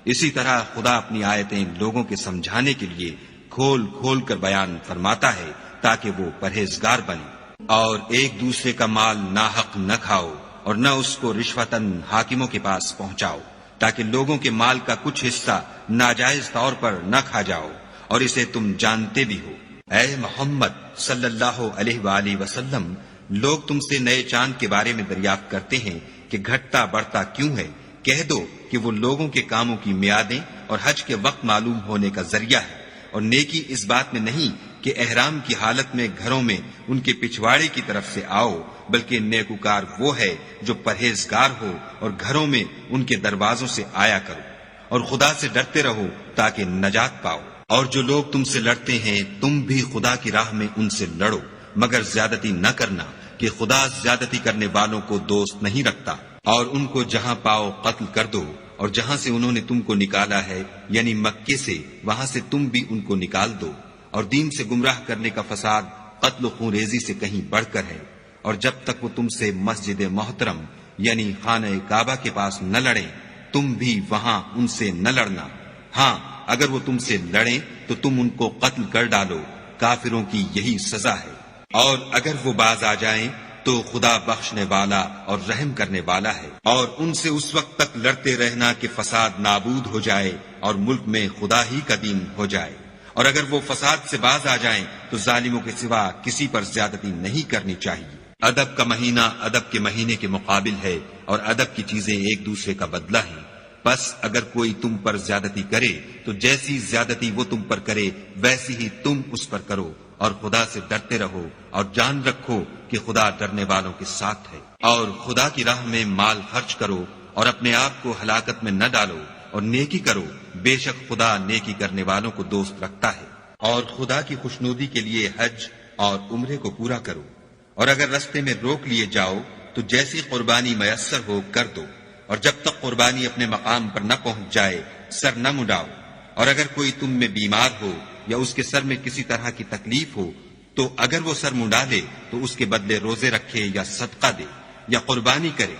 اسی طرح خدا اپنی آیتیں لوگوں کے سمجھانے کے لیے کھول کھول کر بیان فرماتا ہے تاکہ وہ پرہیزگار بنے۔ اور ایک دوسرے کا مال ناحق نہ کھاؤ اور نہ اس کو رشوتاً حاکموں کے پاس پہنچاؤ، تاکہ لوگوں کے مال کا کچھ حصہ ناجائز طور پر نہ کھا جاؤ، اور اسے تم جانتے بھی ہو۔ اے محمد صلی اللہ علیہ وآلہ وسلم، لوگ تم سے نئے چاند کے بارے میں دریافت کرتے ہیں کہ گھٹتا بڑھتا کیوں ہے؟ کہہ دو کہ وہ لوگوں کے کاموں کی میعادیں اور حج کے وقت معلوم ہونے کا ذریعہ ہے، اور نیکی اس بات میں نہیں کہ احرام کی حالت میں گھروں میں ان کے پچھواڑے کی طرف سے آؤ، بلکہ نیکوکار وہ ہے جو پرہیزگار ہو اور گھروں میں ان کے دروازوں سے آیا کرو، اور خدا سے ڈرتے رہو تاکہ نجات پاؤ۔ اور جو لوگ تم سے لڑتے ہیں تم بھی خدا کی راہ میں ان سے لڑو، مگر زیادتی نہ کرنا، کہ خدا زیادتی کرنے والوں کو دوست نہیں رکھتا۔ اور ان کو جہاں پاؤ قتل کر دو، اور جہاں سے انہوں نے تم کو نکالا ہے یعنی مکے سے، وہاں سے تم بھی ان کو نکال دو۔ اور دین سے گمراہ کرنے کا فساد قتل و خون ریزی سے کہیں بڑھ کر ہے۔ اور جب تک وہ تم سے مسجد محترم یعنی خانہ کعبہ کے پاس نہ لڑیں، تم بھی وہاں ان سے نہ لڑنا۔ ہاں، اگر وہ تم سے لڑیں تو تم ان کو قتل کر ڈالو، کافروں کی یہی سزا ہے۔ اور اگر وہ باز آ جائیں تو خدا بخشنے والا اور رحم کرنے والا ہے۔ اور ان سے اس وقت تک لڑتے رہنا کہ فساد نابود ہو جائے اور ملک میں خدا ہی کا دین ہو جائے۔ اور اگر وہ فساد سے باز آ جائیں تو ظالموں کے سوا کسی پر زیادتی نہیں کرنی چاہیے۔ ادب کا مہینہ ادب کے مہینے کے مقابل ہے، اور ادب کی چیزیں ایک دوسرے کا بدلہ ہیں۔ بس اگر کوئی تم پر زیادتی کرے تو جیسی زیادتی وہ تم پر کرے ویسی ہی تم اس پر کرو، اور خدا سے ڈرتے رہو اور جان رکھو کہ خدا ڈرنے والوں کے ساتھ ہے۔ اور خدا کی راہ میں مال خرچ کرو اور اپنے آپ کو ہلاکت میں نہ ڈالو، اور نیکی کرو، بے شک خدا نیکی کرنے والوں کو دوست رکھتا ہے۔ اور خدا کی خوشنودی کے لیے حج اور عمرے کو پورا کرو، اور اگر رستے میں روک لیے جاؤ تو جیسی قربانی میسر ہو کر دو، اور جب تک قربانی اپنے مقام پر نہ پہنچ جائے سر نہ مڈاؤ۔ اور اگر کوئی تم میں بیمار ہو یا اس کے سر میں کسی طرح کی تکلیف ہو تو اگر وہ سر منڈا لے تو اس کے بدلے روزے رکھے یا صدقہ دے یا قربانی کرے۔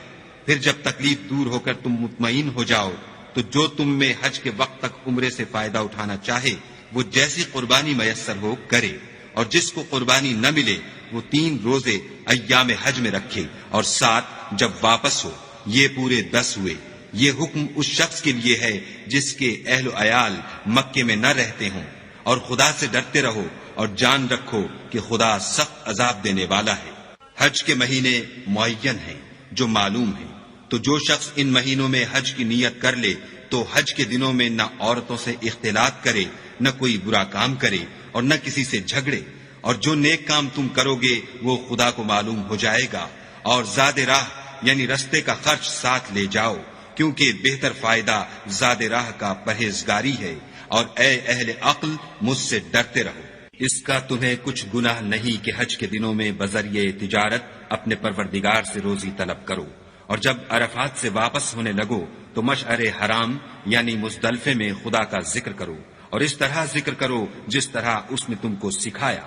پھر جب تکلیف دور ہو کر تم مطمئن ہو جاؤ تو جو تم میں حج کے وقت تک عمرے سے فائدہ اٹھانا چاہے وہ جیسی قربانی میسر ہو کرے، اور جس کو قربانی نہ ملے وہ 3 روزے ایام حج میں رکھے، اور 7 جب واپس ہو، یہ پورے 10 ہوئے۔ یہ حکم اس شخص کے لیے ہے جس کے اہل و عیال مکے میں نہ رہتے ہوں۔ اور خدا سے ڈرتے رہو اور جان رکھو کہ خدا سخت عذاب دینے والا ہے۔ حج کے مہینے معین ہیں جو معلوم ہیں، تو جو شخص ان مہینوں میں حج کی نیت کر لے تو حج کے دنوں میں نہ عورتوں سے اختلاط کرے، نہ کوئی برا کام کرے، اور نہ کسی سے جھگڑے۔ اور جو نیک کام تم کرو گے وہ خدا کو معلوم ہو جائے گا۔ اور زاد راہ یعنی رستے کا خرچ ساتھ لے جاؤ، کیونکہ بہتر فائدہ زاد راہ کا پرہیزگاری ہے۔ اور اے اہل عقل، مجھ سے ڈرتے رہو۔ اس کا تمہیں کچھ گناہ نہیں کہ حج کے دنوں میں بذریعہ تجارت اپنے پروردگار سے روزی طلب کرو، اور جب عرفات سے واپس ہونے لگو تو مشعر حرام یعنی مزدلفے میں خدا کا ذکر کرو، اور اس طرح ذکر کرو جس طرح اس نے تم کو سکھایا،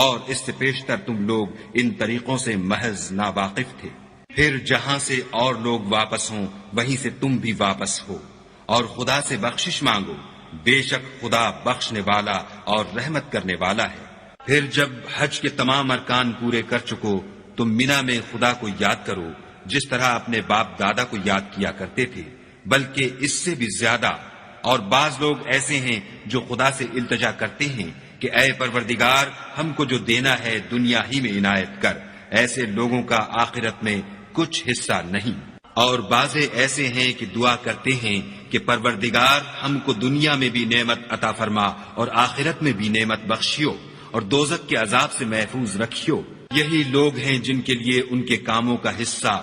اور اس سے پیشتر تم لوگ ان طریقوں سے محض ناواقف تھے۔ پھر جہاں سے اور لوگ واپس ہوں وہیں سے تم بھی واپس ہو، اور خدا سے بخشش مانگو، بے شک خدا بخشنے والا اور رحمت کرنے والا ہے۔ پھر جب حج کے تمام ارکان پورے کر چکو تو مینا میں خدا کو یاد کرو جس طرح اپنے باپ دادا کو یاد کیا کرتے تھے، بلکہ اس سے بھی زیادہ۔ اور بعض لوگ ایسے ہیں جو خدا سے التجا کرتے ہیں کہ اے پروردگار، ہم کو جو دینا ہے دنیا ہی میں عنایت کر۔ ایسے لوگوں کا آخرت میں کچھ حصہ نہیں۔ اور بعض ایسے ہیں کہ دعا کرتے ہیں کہ پروردگار ہم کو دنیا میں بھی نعمت عطا فرما اور آخرت میں بھی نعمت بخشیو، اور دوزخ کے عذاب سے محفوظ رکھیو۔ یہی لوگ ہیں جن کے لیے ان کے کاموں کا حصہ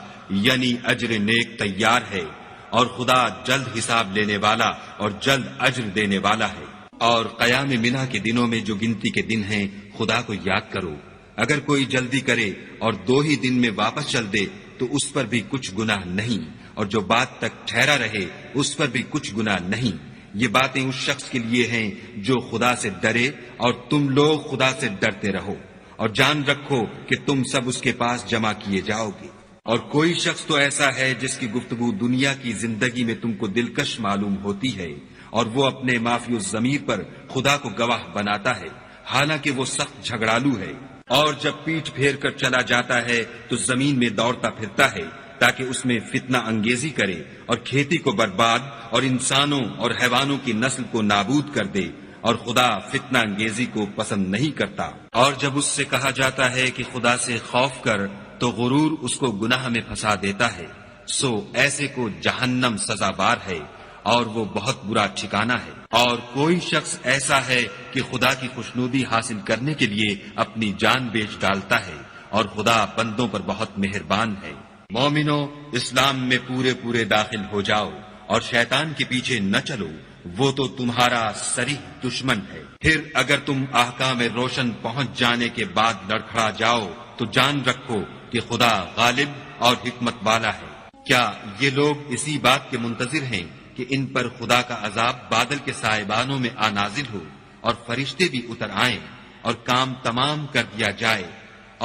یعنی اجر نیک تیار ہے، اور خدا جلد حساب لینے والا اور جلد اجر دینے والا ہے۔ اور قیام منا کے دنوں میں جو گنتی کے دن ہیں خدا کو یاد کرو۔ اگر کوئی جلدی کرے اور 2 ہی دن میں واپس چل دے تو اس پر بھی کچھ گناہ نہیں، اور جو بات تک ٹھہرا رہے اس پر بھی کچھ گناہ نہیں۔ یہ باتیں اس شخص کے لیے ہیں جو خدا سے ڈرے، اور تم لوگ خدا سے ڈرتے رہو۔ اور جان رکھو کہ تم سب اس کے پاس جمع کیے جاؤ گے۔ اور کوئی شخص تو ایسا ہے جس کی گفتگو دنیا کی زندگی میں تم کو دلکش معلوم ہوتی ہے، اور وہ اپنے معافی الضمیر پر خدا کو گواہ بناتا ہے، حالانکہ وہ سخت جھگڑالو ہے، اور جب پیٹھ پھیر کر چلا جاتا ہے تو زمین میں دوڑتا پھرتا ہے تاکہ اس میں فتنہ انگیزی کرے اور کھیتی کو برباد اور انسانوں اور حیوانوں کی نسل کو نابود کر دے، اور خدا فتنہ انگیزی کو پسند نہیں کرتا۔ اور جب اس سے کہا جاتا ہے کہ خدا سے خوف کر تو غرور اس کو گناہ میں پھنسا دیتا ہے، سو ایسے کو جہنم سزاوار ہے اور وہ بہت برا ٹھکانہ ہے۔ اور کوئی شخص ایسا ہے کہ خدا کی خوشنودی حاصل کرنے کے لیے اپنی جان بیچ ڈالتا ہے، اور خدا بندوں پر بہت مہربان ہے۔ مومنو، اسلام میں پورے پورے داخل ہو جاؤ اور شیطان کے پیچھے نہ چلو، وہ تو تمہارا صریح دشمن ہے۔ پھر اگر تم احکام روشن پہنچ جانے کے بعد لڑکھڑا جاؤ تو جان رکھو کہ خدا غالب اور حکمت والا ہے۔ کیا یہ لوگ اسی بات کے منتظر ہیں کہ ان پر خدا کا عذاب بادل کے سائبانوں میں نازل ہو اور فرشتے بھی اتر آئیں اور کام تمام کر دیا جائے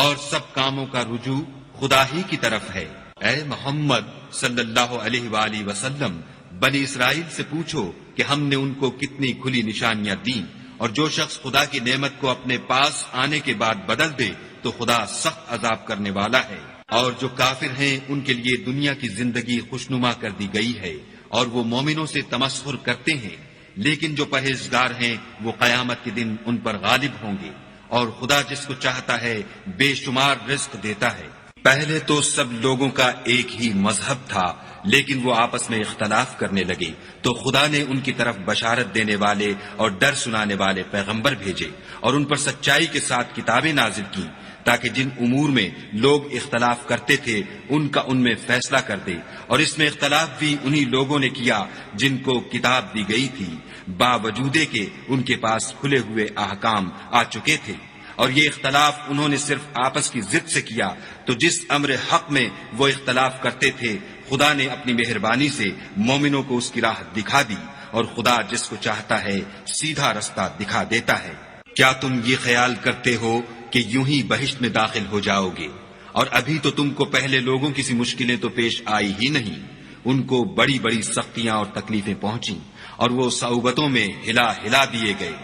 اور سب کاموں کا رجوع خدا ہی کی طرف ہے؟ اے محمد صلی اللہ علیہ وآلہ وسلم، بنی اسرائیل سے پوچھو کہ ہم نے ان کو کتنی کھلی نشانیاں دیں، اور جو شخص خدا کی نعمت کو اپنے پاس آنے کے بعد بدل دے تو خدا سخت عذاب کرنے والا ہے۔ اور جو کافر ہیں ان کے لیے دنیا کی زندگی خوشنما کر دی گئی ہے، اور وہ مومنوں سے تمسخر کرتے ہیں، لیکن جو پرہیزگار ہیں وہ قیامت کے دن ان پر غالب ہوں گے، اور خدا جس کو چاہتا ہے بے شمار رزق دیتا ہے۔ پہلے تو سب لوگوں کا ایک ہی مذہب تھا، لیکن وہ آپس میں اختلاف کرنے لگے تو خدا نے ان کی طرف بشارت دینے والے اور ڈر سنانے والے پیغمبر بھیجے، اور ان پر سچائی کے ساتھ کتابیں نازل کی، تاکہ جن امور میں لوگ اختلاف کرتے تھے ان کا ان میں فیصلہ کر دے۔ اور اس میں اختلاف بھی انہی لوگوں نے کیا جن کو کتاب دی گئی تھی، باوجود کہ ان کے پاس کھلے ہوئے احکام آ چکے تھے، اور یہ اختلاف انہوں نے صرف آپس کی ضد سے کیا۔ تو جس امر حق میں وہ اختلاف کرتے تھے خدا نے اپنی مہربانی سے مومنوں کو اس کی راہ دکھا دی، اور خدا جس کو چاہتا ہے سیدھا رستہ دکھا دیتا ہے۔ کیا تم یہ خیال کرتے ہو کہ یوں ہی بہشت میں داخل ہو جاؤ گے؟ اور ابھی تو تم کو پہلے لوگوں کی سی مشکلیں تو پیش آئی ہی نہیں، ان کو بڑی بڑی سختیاں اور تکلیفیں پہنچیں، اور وہ صعوبتوں میں ہلا ہلا دیے گئے،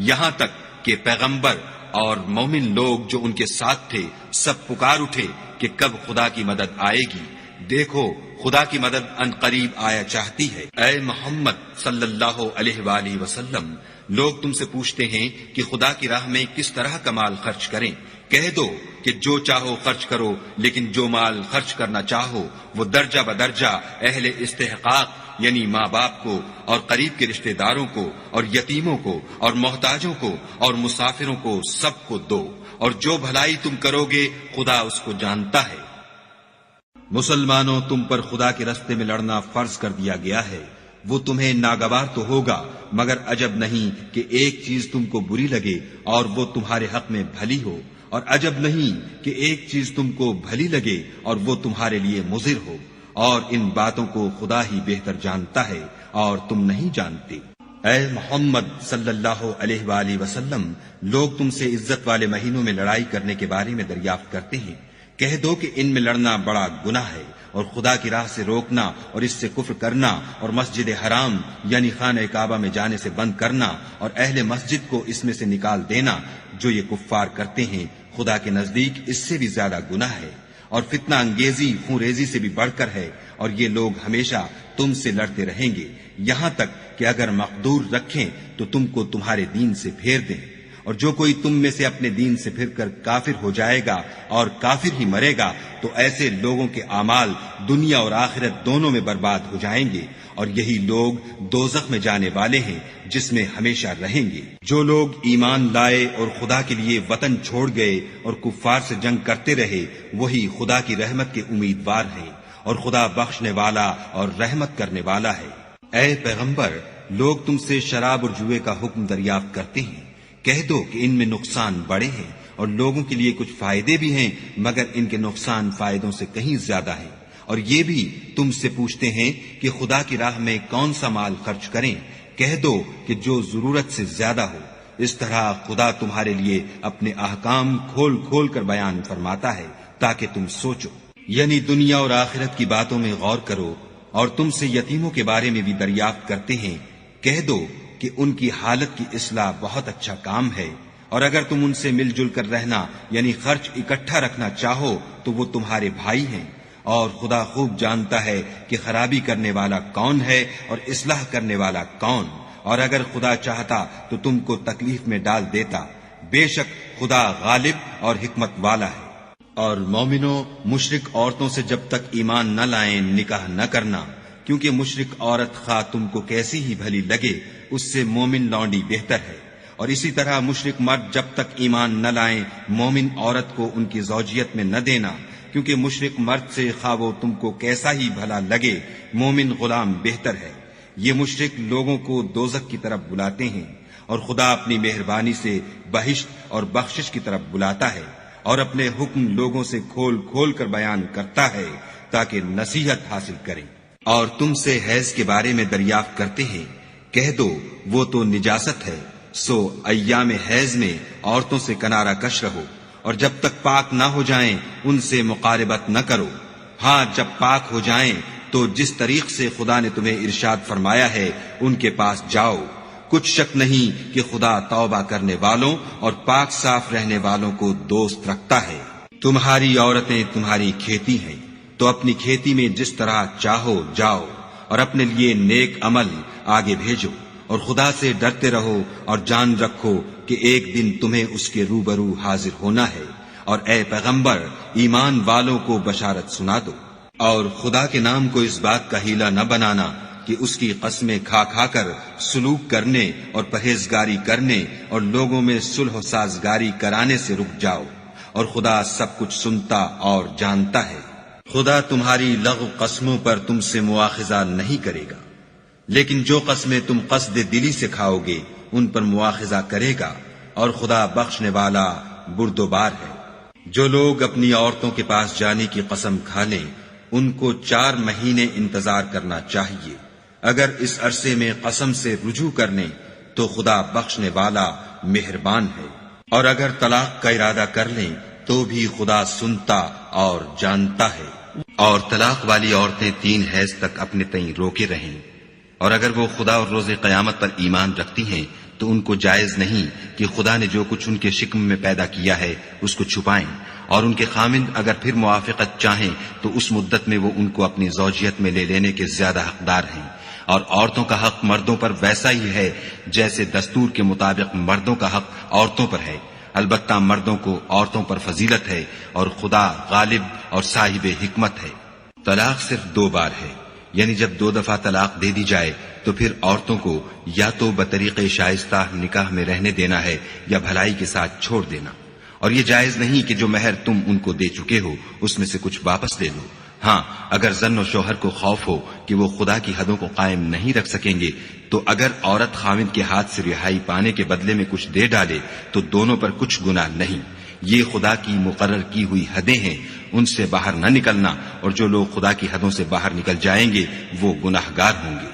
یہاں تک کہ پیغمبر اور مومن لوگ جو ان کے ساتھ تھے سب پکار اٹھے کہ کب خدا کی مدد آئے گی۔ دیکھو خدا کی مدد ان قریب آیا چاہتی ہے۔ اے محمد صلی اللہ علیہ وآلہ وسلم، لوگ تم سے پوچھتے ہیں کہ خدا کی راہ میں کس طرح کا مال خرچ کریں۔ کہہ دو کہ جو چاہو خرچ کرو، لیکن جو مال خرچ کرنا چاہو وہ درجہ بدرجہ اہل استحقاق یعنی ماں باپ کو اور قریب کے رشتہ داروں کو اور یتیموں کو اور محتاجوں کو اور مسافروں کو سب کو دو، اور جو بھلائی تم کرو گے خدا اس کو جانتا ہے۔ مسلمانوں، تم پر خدا کے رستے میں لڑنا فرض کر دیا گیا ہے، وہ تمہیں ناگوار تو ہوگا، مگر عجب نہیں کہ ایک چیز تم کو بری لگے اور وہ تمہارے حق میں بھلی ہو، اور عجب نہیں کہ ایک چیز تم کو بھلی لگے اور وہ تمہارے لیے مضر ہو، اور ان باتوں کو خدا ہی بہتر جانتا ہے اور تم نہیں جانتے۔ اے محمد صلی اللہ علیہ وآلہ وسلم، لوگ تم سے عزت والے مہینوں میں لڑائی کرنے کے بارے میں دریافت کرتے ہیں۔ کہہ دو کہ ان میں لڑنا بڑا گناہ ہے، اور خدا کی راہ سے روکنا اور اس سے کفر کرنا اور مسجد حرام یعنی خانہ کعبہ میں جانے سے بند کرنا اور اہل مسجد کو اس میں سے نکال دینا، جو یہ کفار کرتے ہیں خدا کے نزدیک اس سے بھی زیادہ گناہ ہے، اور فتنہ انگیزی خون ریزی سے بھی بڑھ کر ہے، اور یہ لوگ ہمیشہ تم سے لڑتے رہیں گے، یہاں تک کہ اگر مقدور رکھیں تو تم کو تمہارے دین سے پھیر دیں۔ اور جو کوئی تم میں سے اپنے دین سے پھر کر کافر ہو جائے گا اور کافر ہی مرے گا تو ایسے لوگوں کے اعمال دنیا اور آخرت دونوں میں برباد ہو جائیں گے، اور یہی لوگ دوزخ میں جانے والے ہیں جس میں ہمیشہ رہیں گے۔ جو لوگ ایمان لائے اور خدا کے لیے وطن چھوڑ گئے اور کفار سے جنگ کرتے رہے وہی خدا کی رحمت کے امیدوار ہیں، اور خدا بخشنے والا اور رحمت کرنے والا ہے۔ اے پیغمبر، لوگ تم سے شراب اور جوئے کا حکم دریافت کرتے ہیں، کہہ دو کہ ان میں نقصان بڑے ہیں اور لوگوں کے لیے کچھ فائدے بھی ہیں، مگر ان کے نقصان فائدوں سے کہیں زیادہ ہیں۔ اور یہ بھی تم سے پوچھتے ہیں کہ خدا کی راہ میں کون سا مال خرچ کریں، کہہ دو کہ جو ضرورت سے زیادہ ہو، اس طرح خدا تمہارے لیے اپنے احکام کھول کھول کر بیان فرماتا ہے تاکہ تم سوچو، یعنی دنیا اور آخرت کی باتوں میں غور کرو۔ اور تم سے یتیموں کے بارے میں بھی دریافت کرتے ہیں، کہہ دو کہ ان کی حالت کی اصلاح بہت اچھا کام ہے، اور اگر تم ان سے مل جل کر رہنا یعنی خرچ اکٹھا رکھنا چاہو تو وہ تمہارے بھائی ہیں، اور خدا خوب جانتا ہے کہ خرابی کرنے والا کون ہے اور اصلاح کرنے والا کون، اور اگر خدا چاہتا تو تم کو تکلیف میں ڈال دیتا، بے شک خدا غالب اور حکمت والا ہے۔ اور مومنوں، مشرک عورتوں سے جب تک ایمان نہ لائیں نکاح نہ کرنا، کیونکہ مشرک عورت خواہ تم کو کیسی ہی بھلی لگے اس سے مومن لونڈی بہتر ہے، اور اسی طرح مشرک مرد جب تک ایمان نہ لائیں مومن عورت کو ان کی زوجیت میں نہ دینا، کیونکہ مشرک مرد سے خواہ وہ تم کو کیسا ہی بھلا لگے مومن غلام بہتر ہے۔ یہ مشرک لوگوں کو دوزخ کی طرف بلاتے ہیں، اور خدا اپنی مہربانی سے بہشت اور بخشش کی طرف بلاتا ہے، اور اپنے حکم لوگوں سے کھول کھول کر بیان کرتا ہے تاکہ نصیحت حاصل کریں۔ اور تم سے حیض کے بارے میں دریافت کرتے ہیں، کہہ دو وہ تو نجاست ہے، سو ایام حیض میں عورتوں سے کنارہ کش رہو، اور جب تک پاک نہ ہو جائیں ان سے مقاربت نہ کرو۔ ہاں جب پاک ہو جائیں تو جس طریق سے خدا نے تمہیں ارشاد فرمایا ہے ان کے پاس جاؤ، کچھ شک نہیں کہ خدا توبہ کرنے والوں اور پاک صاف رہنے والوں کو دوست رکھتا ہے۔ تمہاری عورتیں تمہاری کھیتی ہیں، تو اپنی کھیتی میں جس طرح چاہو جاؤ، اور اپنے لیے نیک عمل آگے بھیجو، اور خدا سے ڈرتے رہو، اور جان رکھو کہ ایک دن تمہیں اس کے روبرو حاضر ہونا ہے۔ اور اے پیغمبر، ایمان والوں کو بشارت سنا دو، اور خدا کے نام کو اس بات کا ہیلہ نہ بنانا کہ اس کی قسمیں کھا کھا کر سلوک کرنے اور پرہیزگاری کرنے اور لوگوں میں صلح و سازگاری کرانے سے رک جاؤ، اور خدا سب کچھ سنتا اور جانتا ہے۔ خدا تمہاری لغو قسموں پر تم سے مواخذہ نہیں کرے گا، لیکن جو قسمیں تم قصد دلی سے کھاؤ گے ان پر مواخذہ کرے گا، اور خدا بخشنے والا بردبار ہے۔ جو لوگ اپنی عورتوں کے پاس جانے کی قسم کھا لیں ان کو 4 مہینے انتظار کرنا چاہیے، اگر اس عرصے میں قسم سے رجوع کر لیں تو خدا بخشنے والا مہربان ہے، اور اگر طلاق کا ارادہ کر لیں تو بھی خدا سنتا اور جانتا ہے۔ اور طلاق والی عورتیں 3 حیض تک اپنے تئیں روکے رہیں، اور اگر وہ خدا اور روز قیامت پر ایمان رکھتی ہیں تو ان کو جائز نہیں کہ خدا نے جو کچھ ان کے شکم میں پیدا کیا ہے اس کو چھپائیں، اور ان کے خامند اگر پھر موافقت چاہیں تو اس مدت میں وہ ان کو اپنی زوجیت میں لے لینے کے زیادہ حقدار ہیں۔ اور عورتوں کا حق مردوں پر ویسا ہی ہے جیسے دستور کے مطابق مردوں کا حق عورتوں پر ہے، البتہ مردوں کو عورتوں پر فضیلت ہے، اور خدا غالب اور صاحب حکمت ہے۔ طلاق صرف 2 بار ہے، یعنی جب 2 دفعہ طلاق دے دی جائے تو پھر عورتوں کو یا تو بطریق شائستہ نکاح میں رہنے دینا ہے یا بھلائی کے ساتھ چھوڑ دینا، اور یہ جائز نہیں کہ جو مہر تم ان کو دے چکے ہو اس میں سے کچھ واپس لے لو۔ ہاں اگر زن و شوہر کو خوف ہو کہ وہ خدا کی حدوں کو قائم نہیں رکھ سکیں گے تو اگر عورت خاوند کے ہاتھ سے رہائی پانے کے بدلے میں کچھ دے ڈالے تو دونوں پر کچھ گناہ نہیں، یہ خدا کی مقرر کی ہوئی حدیں ہیں، ان سے باہر نہ نکلنا، اور جو لوگ خدا کی حدوں سے باہر نکل جائیں گے وہ گناہگار ہوں گے۔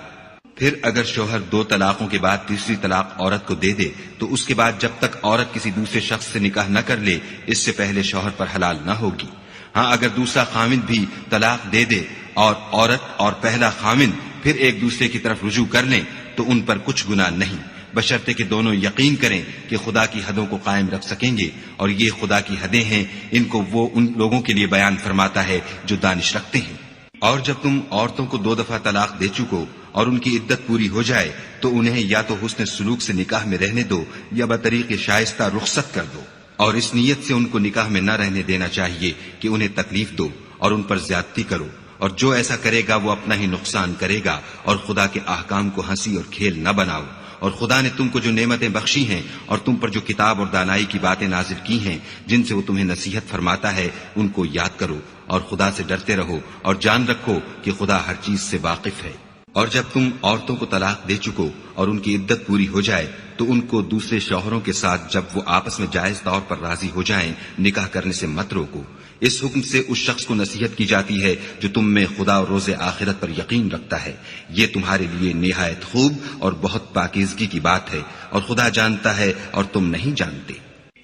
پھر اگر شوہر 2 طلاقوں کے بعد تیسری طلاق عورت کو دے دے تو اس کے بعد جب تک عورت کسی دوسرے شخص سے نکاح نہ کر لے اس سے پہلے شوہر پر حلال نہ ہوگی۔ ہاں اگر دوسرا خامند بھی طلاق دے دے اور عورت اور پہلا خامند پھر ایک دوسرے کی طرف رجوع کر لیں تو ان پر کچھ گناہ نہیں، بشرطے کہ دونوں یقین کریں کہ خدا کی حدوں کو قائم رکھ سکیں گے، اور یہ خدا کی حدیں ہیں، ان کو وہ ان لوگوں کے لیے بیان فرماتا ہے جو دانش رکھتے ہیں۔ اور جب تم عورتوں کو 2 دفعہ طلاق دے چکو اور ان کی عدت پوری ہو جائے تو انہیں یا تو حسن سلوک سے نکاح میں رہنے دو یا بطریق شائستہ رخصت کر دو، اور اس نیت سے ان کو نکاح میں نہ رہنے دینا چاہیے کہ انہیں تکلیف دو اور ان پر زیادتی کرو، اور جو ایسا کرے گا وہ اپنا ہی نقصان کرے گا، اور خدا کے احکام کو ہنسی اور کھیل نہ بناؤ۔ اور خدا نے تم کو جو نعمتیں بخشی ہیں اور تم پر جو کتاب اور دانائی کی باتیں نازل کی ہیں جن سے وہ تمہیں نصیحت فرماتا ہے ان کو یاد کرو، اور خدا سے ڈرتے رہو، اور جان رکھو کہ خدا ہر چیز سے واقف ہے۔ اور جب تم عورتوں کو طلاق دے چکو اور ان کی عدت پوری ہو جائے تو ان کو دوسرے شوہروں کے ساتھ جب وہ آپس میں جائز طور پر راضی ہو جائیں نکاح کرنے سے مت روکو۔ اس حکم سے اس شخص کو نصیحت کی جاتی ہے جو تم میں خدا اور روز آخرت پر یقین رکھتا ہے، یہ تمہارے لیے نہایت خوب اور بہت پاکیزگی کی بات ہے، اور خدا جانتا ہے اور تم نہیں جانتے۔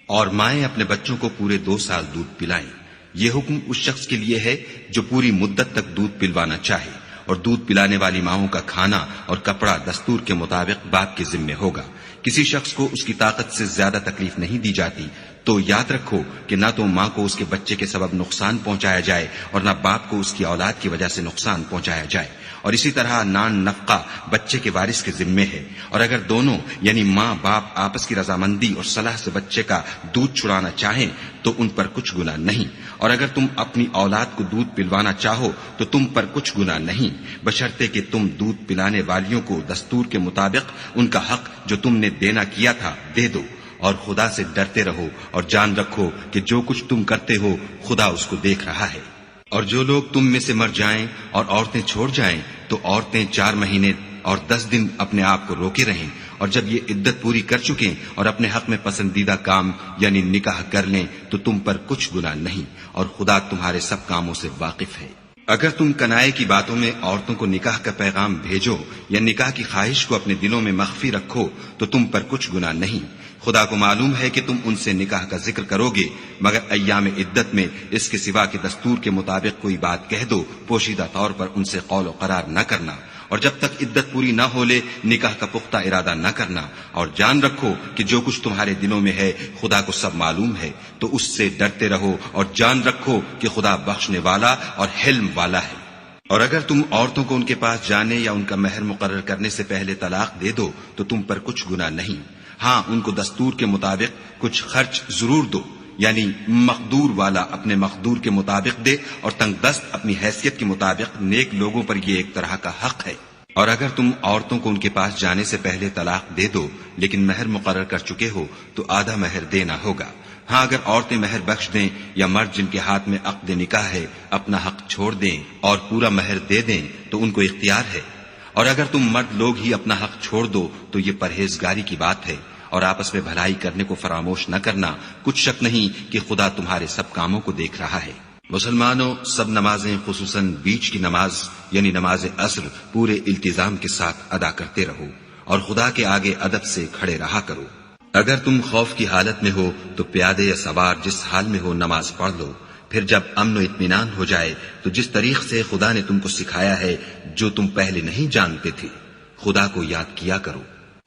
اور مائیں اپنے بچوں کو پورے 2 سال دودھ پلائیں، یہ حکم اس شخص کے لیے ہے جو پوری مدت تک دودھ پلوانا چاہے، اور دودھ پلانے والی ماؤں کا کھانا اور کپڑا دستور کے مطابق باپ کے ذمے ہوگا۔ کسی شخص کو اس کی طاقت سے زیادہ تکلیف نہیں دی جاتی، تو یاد رکھو کہ نہ تو ماں کو اس کے بچے کے سبب نقصان پہنچایا جائے اور نہ باپ کو اس کی اولاد کی وجہ سے نقصان پہنچایا جائے، اور اسی طرح نان نفقہ بچے کے وارث کے ذمے ہے، اور اگر دونوں یعنی ماں باپ آپس کی رضامندی اور صلاح سے بچے کا دودھ چھڑانا چاہیں تو ان پر کچھ گناہ نہیں، اور اگر تم اپنی اولاد کو دودھ پلوانا چاہو تو تم پر کچھ گناہ نہیں، بشرطے کہ تم دودھ پلانے والیوں کو دستور کے مطابق ان کا حق جو تم نے دینا کیا تھا دے دو، اور خدا سے ڈرتے رہو اور جان رکھو کہ جو کچھ تم کرتے ہو خدا اس کو دیکھ رہا ہے۔ اور جو لوگ تم میں سے مر جائیں اور عورتیں چھوڑ جائیں تو عورتیں 4 مہینے اور 10 دن اپنے آپ کو روکے رہیں، اور جب یہ عدت پوری کر چکیں اور اپنے حق میں پسندیدہ کام یعنی نکاح کر لیں تو تم پر کچھ گناہ نہیں، اور خدا تمہارے سب کاموں سے واقف ہے۔ اگر تم کنائے کی باتوں میں عورتوں کو نکاح کا پیغام بھیجو یا نکاح کی خواہش کو اپنے دلوں میں مخفی رکھو تو تم پر کچھ گناہ نہیں، خدا کو معلوم ہے کہ تم ان سے نکاح کا ذکر کرو گے، مگر ایام عدت میں اس کے سوا کے دستور کے مطابق کوئی بات کہہ دو، پوشیدہ طور پر ان سے قول و قرار نہ کرنا، اور جب تک عدت پوری نہ ہو لے نکاح کا پختہ ارادہ نہ کرنا، اور جان رکھو کہ جو کچھ تمہارے دلوں میں ہے خدا کو سب معلوم ہے، تو اس سے ڈرتے رہو اور جان رکھو کہ خدا بخشنے والا اور حلم والا ہے۔ اور اگر تم عورتوں کو ان کے پاس جانے یا ان کا مہر مقرر کرنے سے پہلے طلاق دے دو تو تم پر کچھ گناہ نہیں، ہاں ان کو دستور کے مطابق کچھ خرچ ضرور دو، یعنی مقدور والا اپنے مقدور کے مطابق دے اور تنگ دست اپنی حیثیت کے مطابق، نیک لوگوں پر یہ ایک طرح کا حق ہے۔ اور اگر تم عورتوں کو ان کے پاس جانے سے پہلے طلاق دے دو لیکن مہر مقرر کر چکے ہو تو آدھا مہر دینا ہوگا، ہاں اگر عورتیں مہر بخش دیں یا مرد جن کے ہاتھ میں عقد نکاح ہے اپنا حق چھوڑ دیں اور پورا مہر دے دیں تو ان کو اختیار ہے، اور اگر تم مرد لوگ ہی اپنا حق چھوڑ دو تو یہ پرہیزگاری کی بات ہے، اور آپس میں بھلائی کرنے کو فراموش نہ کرنا، کچھ شک نہیں کہ خدا تمہارے سب کاموں کو دیکھ رہا ہے۔ مسلمانوں، سب نمازیں خصوصاً بیچ کی نماز یعنی نماز عصر پورے التزام کے ساتھ ادا کرتے رہو، اور خدا کے آگے ادب سے کھڑے رہا کرو۔ اگر تم خوف کی حالت میں ہو تو پیادے یا سوار جس حال میں ہو نماز پڑھ لو، پھر جب امن و اطمینان ہو جائے تو جس طریق سے خدا نے تم کو سکھایا ہے جو تم پہلے نہیں جانتے تھے خدا کو یاد کیا کرو۔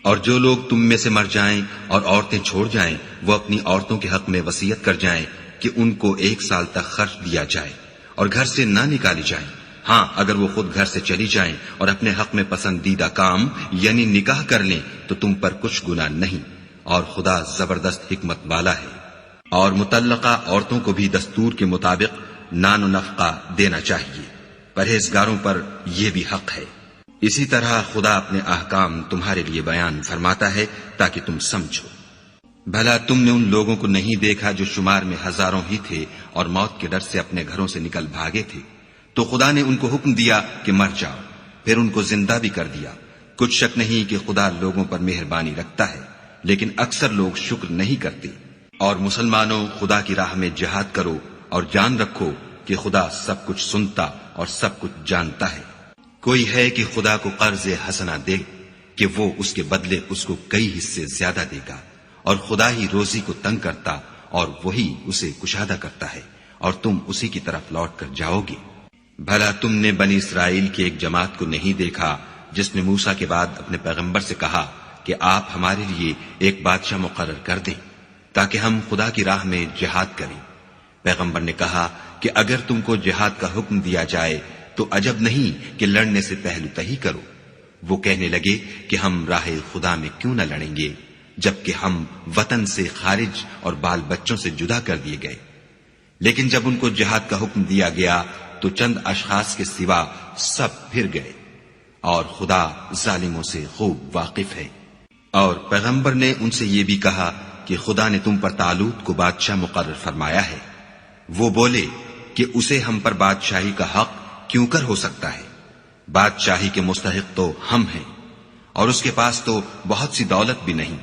اور جو لوگ تم میں سے مر جائیں اور عورتیں چھوڑ جائیں وہ اپنی عورتوں کے حق میں وصیت کر جائیں کہ ان کو 1 سال تک خرچ دیا جائے اور گھر سے نہ نکالی جائیں، ہاں اگر وہ خود گھر سے چلی جائیں اور اپنے حق میں پسندیدہ کام یعنی نکاح کر لیں تو تم پر کچھ گناہ نہیں، اور خدا زبردست حکمت والا ہے۔ اور مطلقہ عورتوں کو بھی دستور کے مطابق نان و نفقہ دینا چاہیے، پرہیزگاروں پر یہ بھی حق ہے۔ اسی طرح خدا اپنے احکام تمہارے لیے بیان فرماتا ہے تاکہ تم سمجھو۔ بھلا تم نے ان لوگوں کو نہیں دیکھا جو شمار میں ہزاروں ہی تھے اور موت کے ڈر سے اپنے گھروں سے نکل بھاگے تھے، تو خدا نے ان کو حکم دیا کہ مر جاؤ، پھر ان کو زندہ بھی کر دیا۔ کچھ شک نہیں کہ خدا لوگوں پر مہربانی رکھتا ہے، لیکن اکثر لوگ شکر نہیں کرتے۔ اور مسلمانوں، خدا کی راہ میں جہاد کرو اور جان رکھو کہ خدا سب کچھ سنتا اور سب کچھ جانتا ہے۔ کوئی ہے کہ خدا کو قرض حسنہ دے کہ وہ اس کے بدلے اس کو کئی حصے زیادہ دے گا، اور خدا ہی روزی کو تنگ کرتا اور وہی اسے کشادہ کرتا ہے، اور تم اسی کی طرف لوٹ کر جاؤ گے۔ بھلا تم نے بنی اسرائیل کی ایک جماعت کو نہیں دیکھا جس نے موسیٰ کے بعد اپنے پیغمبر سے کہا کہ آپ ہمارے لیے ایک بادشاہ مقرر کر دیں تاکہ ہم خدا کی راہ میں جہاد کریں؟ پیغمبر نے کہا کہ اگر تم کو جہاد کا حکم دیا جائے تو عجب نہیں کہ لڑنے سے پہلو تہی کرو۔ وہ کہنے لگے کہ ہم راہ خدا میں کیوں نہ لڑیں گے جبکہ ہم وطن سے خارج اور بال بچوں سے جدا کر دیے گئے۔ لیکن جب ان کو جہاد کا حکم دیا گیا تو چند اشخاص کے سوا سب پھر گئے، اور خدا ظالموں سے خوب واقف ہے۔ اور پیغمبر نے ان سے یہ بھی کہا کہ خدا نے تم پر طالوت کو بادشاہ مقرر فرمایا ہے۔ وہ بولے کہ اسے ہم پر بادشاہی کا حق کیوں کر ہو سکتا ہے؟ بادشاہی کے مستحق تو ہم ہیں اور اس کے پاس تو بہت سی دولت بھی نہیں۔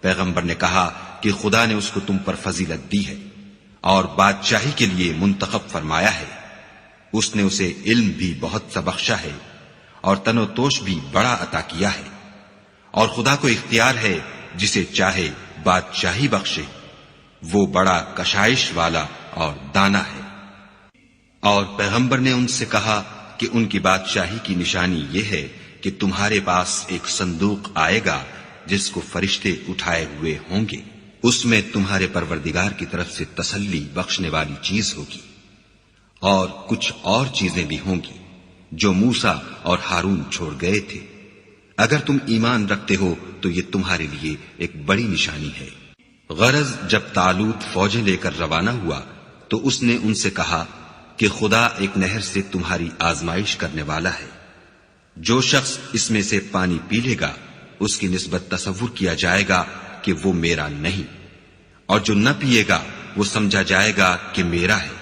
پیغمبر نے کہا کہ خدا نے اس کو تم پر فضیلت دی ہے اور بادشاہی کے لیے منتخب فرمایا ہے۔ اس نے اسے علم بھی بہت سا بخشا ہے اور تن و توش بھی بڑا عطا کیا ہے، اور خدا کو اختیار ہے جسے چاہے بادشاہی بخشے، وہ بڑا کشائش والا اور دانا ہے۔ اور پیغمبر نے ان سے کہا کہ ان کی بادشاہی کی نشانی یہ ہے کہ تمہارے پاس ایک صندوق آئے گا جس کو فرشتے اٹھائے ہوئے ہوں گے، اس میں تمہارے پروردگار کی طرف سے تسلی بخشنے والی چیز ہوگی، اور کچھ اور چیزیں بھی ہوں گی جو موسیٰ اور ہارون چھوڑ گئے تھے۔ اگر تم ایمان رکھتے ہو تو یہ تمہارے لیے ایک بڑی نشانی ہے۔ غرض جب طالوت فوجیں لے کر روانہ ہوا تو اس نے ان سے کہا کہ خدا ایک نہر سے تمہاری آزمائش کرنے والا ہے، جو شخص اس میں سے پانی پی لے گا اس کی نسبت تصور کیا جائے گا کہ وہ میرا نہیں، اور جو نہ پیے گا وہ سمجھا جائے گا کہ میرا ہے۔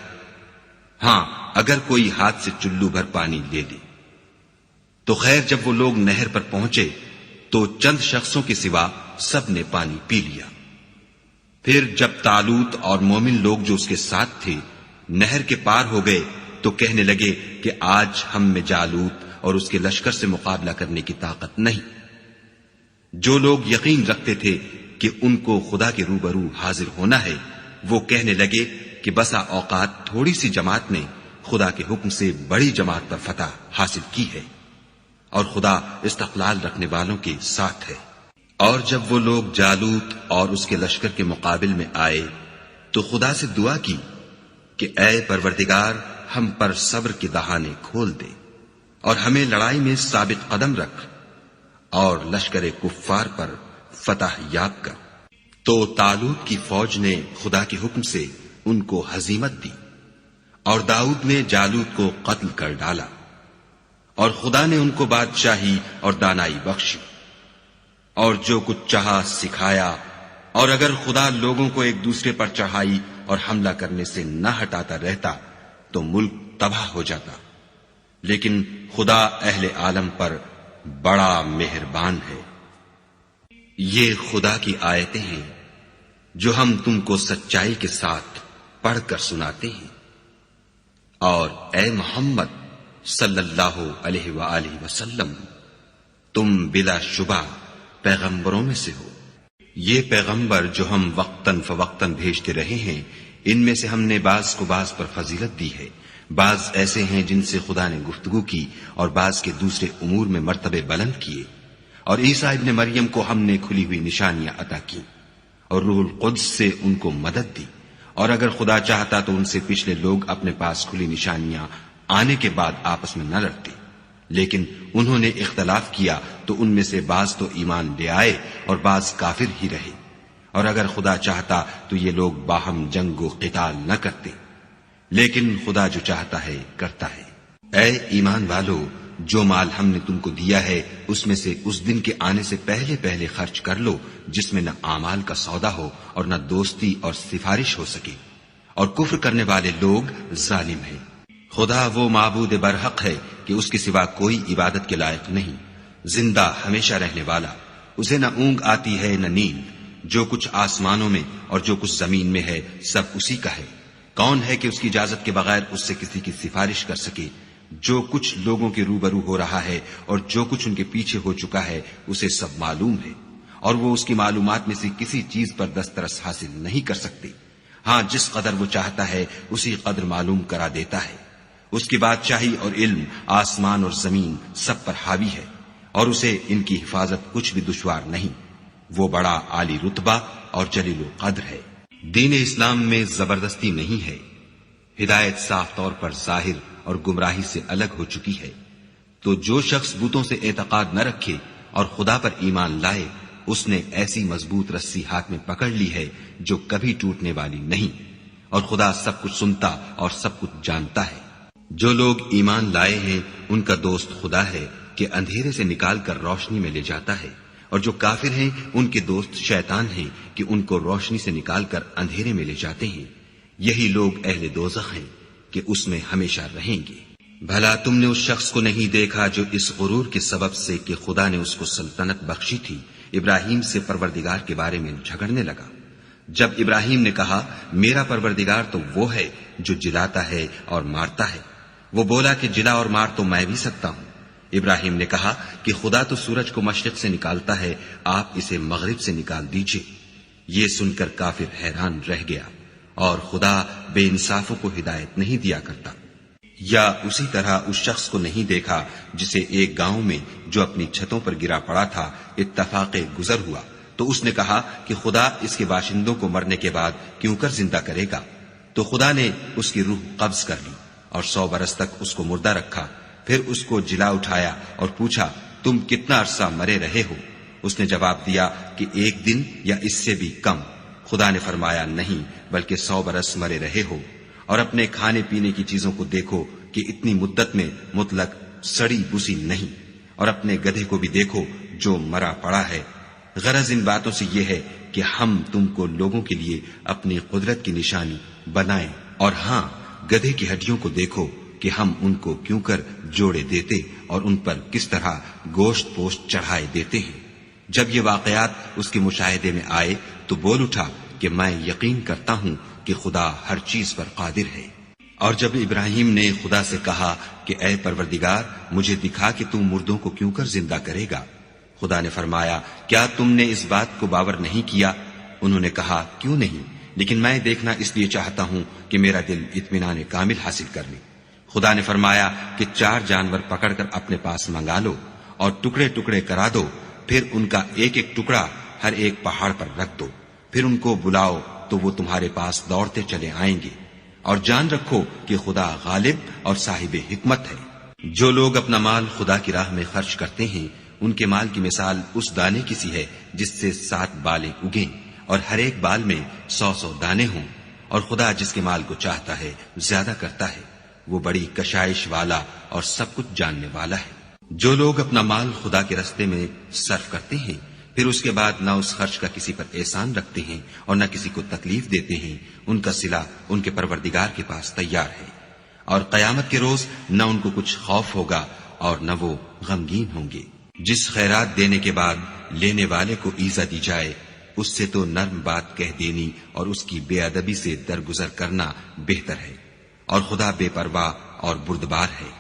ہاں اگر کوئی ہاتھ سے چلو بھر پانی لے لے تو خیر، جب وہ لوگ نہر پر پہنچے تو چند شخصوں کے سوا سب نے پانی پی لیا۔ پھر جب طالوت اور مومن لوگ جو اس کے ساتھ تھے نہر کے پار ہو گئے تو کہنے لگے کہ آج ہم میں جالوت اور اس کے لشکر سے مقابلہ کرنے کی طاقت نہیں۔ جو لوگ یقین رکھتے تھے کہ ان کو خدا کے روبرو حاضر ہونا ہے وہ کہنے لگے کہ بسا اوقات تھوڑی سی جماعت نے خدا کے حکم سے بڑی جماعت پر فتح حاصل کی ہے، اور خدا استقلال رکھنے والوں کے ساتھ ہے۔ اور جب وہ لوگ جالوت اور اس کے لشکر کے مقابل میں آئے تو خدا سے دعا کی کہ اے پروردگار، ہم پر صبر کے دہانے کھول دے اور ہمیں لڑائی میں ثابت قدم رکھ اور لشکر کفار پر فتح یاب کر۔ تو طالوت کی فوج نے خدا کے حکم سے ان کو ہزیمت دی، اور داؤد نے جالوت کو قتل کر ڈالا، اور خدا نے ان کو بادشاہی اور دانائی بخشی، اور جو کچھ چاہا سکھایا۔ اور اگر خدا لوگوں کو ایک دوسرے پر چڑھائی اور حملہ کرنے سے نہ ہٹاتا رہتا تو ملک تباہ ہو جاتا، لیکن خدا اہل عالم پر بڑا مہربان ہے۔ یہ خدا کی آیتیں ہیں جو ہم تم کو سچائی کے ساتھ پڑھ کر سناتے ہیں، اور اے محمد صلی اللہ علیہ وآلہ وسلم، تم بلا شبہ پیغمبروں میں سے ہو۔ یہ پیغمبر جو ہم وقتاً فوقتاً بھیجتے رہے ہیں، ان میں سے ہم نے بعض کو بعض پر فضیلت دی ہے، بعض ایسے ہیں جن سے خدا نے گفتگو کی اور بعض کے دوسرے امور میں مرتبے بلند کیے، اور عیسیٰ ابن مریم کو ہم نے کھلی ہوئی نشانیاں عطا کی اور روح القدس سے ان کو مدد دی، اور اگر خدا چاہتا تو ان سے پچھلے لوگ اپنے پاس کھلی نشانیاں آنے کے بعد آپس میں نہ لڑتے، لیکن انہوں نے اختلاف کیا تو ان میں سے بعض تو ایمان لے آئے اور بعض کافر ہی رہے، اور اگر خدا چاہتا تو یہ لوگ باہم جنگ و قتال نہ کرتے، لیکن خدا جو چاہتا ہے کرتا ہے۔ اے ایمان والو، جو مال ہم نے تم کو دیا ہے اس میں سے اس دن کے آنے سے پہلے پہلے خرچ کر لو جس میں نہ اعمال کا سودا ہو اور نہ دوستی اور سفارش ہو سکے، اور کفر کرنے والے لوگ ظالم ہیں۔ خدا وہ معبود برحق ہے کہ اس کے سوا کوئی عبادت کے لائق نہیں، زندہ ہمیشہ رہنے والا، اسے نہ اونگ آتی ہے نہ نیند، جو کچھ آسمانوں میں اور جو کچھ زمین میں ہے سب اسی کا ہے۔ کون ہے کہ اس کی اجازت کے بغیر اس سے کسی کی سفارش کر سکے؟ جو کچھ لوگوں کے روبرو ہو رہا ہے اور جو کچھ ان کے پیچھے ہو چکا ہے اسے سب معلوم ہے، اور وہ اس کی معلومات میں سے کسی چیز پر دسترس حاصل نہیں کر سکتے۔ ہاں جس قدر وہ چاہتا ہے اسی قدر معلوم کرا دیتا ہے۔ اس کی بادشاہی اور علم آسمان اور زمین سب پر حاوی ہے، اور اسے ان کی حفاظت کچھ بھی دشوار نہیں۔ وہ بڑا عالی رتبہ اور جلیل القدر ہے۔ دین اسلام میں زبردستی نہیں ہے، ہدایت صاف طور پر ظاہر اور گمراہی سے الگ ہو چکی ہے۔ تو جو شخص بتوں سے اعتقاد نہ رکھے اور خدا پر ایمان لائے، اس نے ایسی مضبوط رسی ہاتھ میں پکڑ لی ہے جو کبھی ٹوٹنے والی نہیں، اور خدا سب کچھ سنتا اور سب کچھ جانتا ہے۔ جو لوگ ایمان لائے ہیں ان کا دوست خدا ہے کہ اندھیرے سے نکال کر روشنی میں لے جاتا ہے، اور جو کافر ہیں ان کے دوست شیطان ہیں کہ ان کو روشنی سے نکال کر اندھیرے میں لے جاتے ہیں۔ یہی لوگ اہل دوزخ ہیں کہ اس میں ہمیشہ رہیں گے۔ بھلا تم نے اس شخص کو نہیں دیکھا جو اس غرور کے سبب سے کہ خدا نے اس کو سلطنت بخشی تھی ابراہیم سے پروردگار کے بارے میں جھگڑنے لگا؟ جب ابراہیم نے کہا میرا پروردگار تو وہ ہے جو جلاتا ہے اور مارتا ہے، وہ بولا کہ جلا اور مار تو میں بھی سکتا ہوں۔ ابراہیم نے کہا کہ خدا تو سورج کو مشرق سے نکالتا ہے، آپ اسے مغرب سے نکال دیجئے۔ یہ سن کر کافر حیران رہ گیا، اور خدا بے انصافوں کو ہدایت نہیں دیا کرتا۔ یا اسی طرح اس شخص کو نہیں دیکھا جسے ایک گاؤں میں جو اپنی چھتوں پر گرا پڑا تھا اتفاق گزر ہوا، تو اس نے کہا کہ خدا اس کے باشندوں کو مرنے کے بعد کیوں کر زندہ کرے گا؟ تو خدا نے اس کی روح قبض کر لی اور 100 برس تک اس کو مردہ رکھا، پھر اس کو جلا اٹھایا اور پوچھا تم کتنا عرصہ مرے رہے ہو؟ اس نے جواب دیا کہ 1 دن یا اس سے بھی کم۔ خدا نے فرمایا نہیں بلکہ 100 برس مرے رہے ہو، اور اپنے کھانے پینے کی چیزوں کو دیکھو کہ اتنی مدت میں مطلق سڑی بسی نہیں، اور اپنے گدھے کو بھی دیکھو جو مرا پڑا ہے۔ غرض ان باتوں سے یہ ہے کہ ہم تم کو لوگوں کے لیے اپنی قدرت کی نشانی بنائیں، اور ہاں گدھے کی ہڈیوں کو دیکھو کہ ہم ان کو کیوں کر جوڑے دیتے اور ان پر کس طرح گوشت پوشت چڑھائے دیتے ہیں۔ جب یہ واقعات اس کے مشاہدے میں آئے تو بول اٹھا کہ میں یقین کرتا ہوں کہ خدا ہر چیز پر قادر ہے۔ اور جب ابراہیم نے خدا سے کہا کہ اے پروردگار مجھے دکھا کہ تم مردوں کو کیوں کر زندہ کرے گا، خدا نے فرمایا کیا تم نے اس بات کو باور نہیں کیا؟ انہوں نے کہا کیوں نہیں، لیکن میں دیکھنا اس لیے چاہتا ہوں کہ میرا دل اطمینان کامل حاصل کر لے۔ خدا نے فرمایا کہ 4 جانور پکڑ کر اپنے پاس منگا لو اور ٹکڑے ٹکڑے کرا دو، پھر ان کا ایک ایک ٹکڑا ہر ایک پہاڑ پر رکھ دو، پھر ان کو بلاؤ تو وہ تمہارے پاس دوڑتے چلے آئیں گے، اور جان رکھو کہ خدا غالب اور صاحب حکمت ہے۔ جو لوگ اپنا مال خدا کی راہ میں خرچ کرتے ہیں ان کے مال کی مثال اس دانے کی سی ہے جس سے 7 بالیں اگیں اور ہر ایک بال میں 100 دانے ہوں، اور خدا جس کے مال کو چاہتا ہے زیادہ کرتا ہے، وہ بڑی کشائش والا اور سب کچھ جاننے والا ہے۔ جو لوگ اپنا مال خدا کے راستے میں صرف کرتے ہیں پھر اس کے بعد نہ اس خرچ کا کسی پر احسان رکھتے ہیں اور نہ کسی کو تکلیف دیتے ہیں، ان کا صلہ ان کے پروردگار کے پاس تیار ہے، اور قیامت کے روز نہ ان کو کچھ خوف ہوگا اور نہ وہ غمگین ہوں گے۔ جس خیرات دینے کے بعد لینے والے کو ایزا دی جائے اس سے تو نرم بات کہہ دینی اور اس کی بے ادبی سے درگزر کرنا بہتر ہے، اور خدا بے پرواہ اور بردبار ہے۔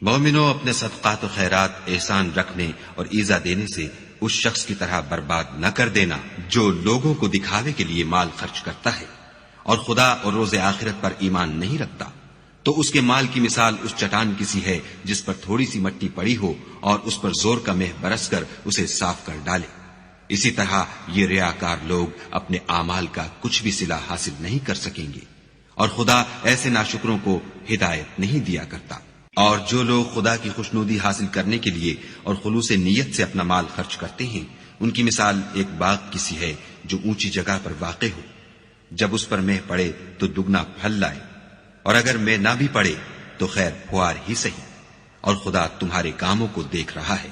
مومنوں اپنے صدقات و خیرات احسان رکھنے اور ایزا دینے سے اس شخص کی طرح برباد نہ کر دینا جو لوگوں کو دکھاوے کے لیے مال خرچ کرتا ہے اور خدا اور روز آخرت پر ایمان نہیں رکھتا، تو اس کے مال کی مثال اس چٹان کی سی ہے جس پر تھوڑی سی مٹی پڑی ہو اور اس پر زور کا مہ برس کر اسے صاف کر ڈالے۔ اسی طرح یہ ریاکار لوگ اپنے اعمال کا کچھ بھی صلہ حاصل نہیں کر سکیں گے، اور خدا ایسے ناشکروں کو ہدایت نہیں دیا کرتا۔ اور جو لوگ خدا کی خوشنودی حاصل کرنے کے لیے اور خلوص نیت سے اپنا مال خرچ کرتے ہیں ان کی مثال ایک باغ کی سی ہے جو اونچی جگہ پر واقع ہو، جب اس پر مہ پڑے تو دگنا پھل لائے، اور اگر مہ نہ بھی پڑے تو خیر پھوار ہی سہی، اور خدا تمہارے کاموں کو دیکھ رہا ہے۔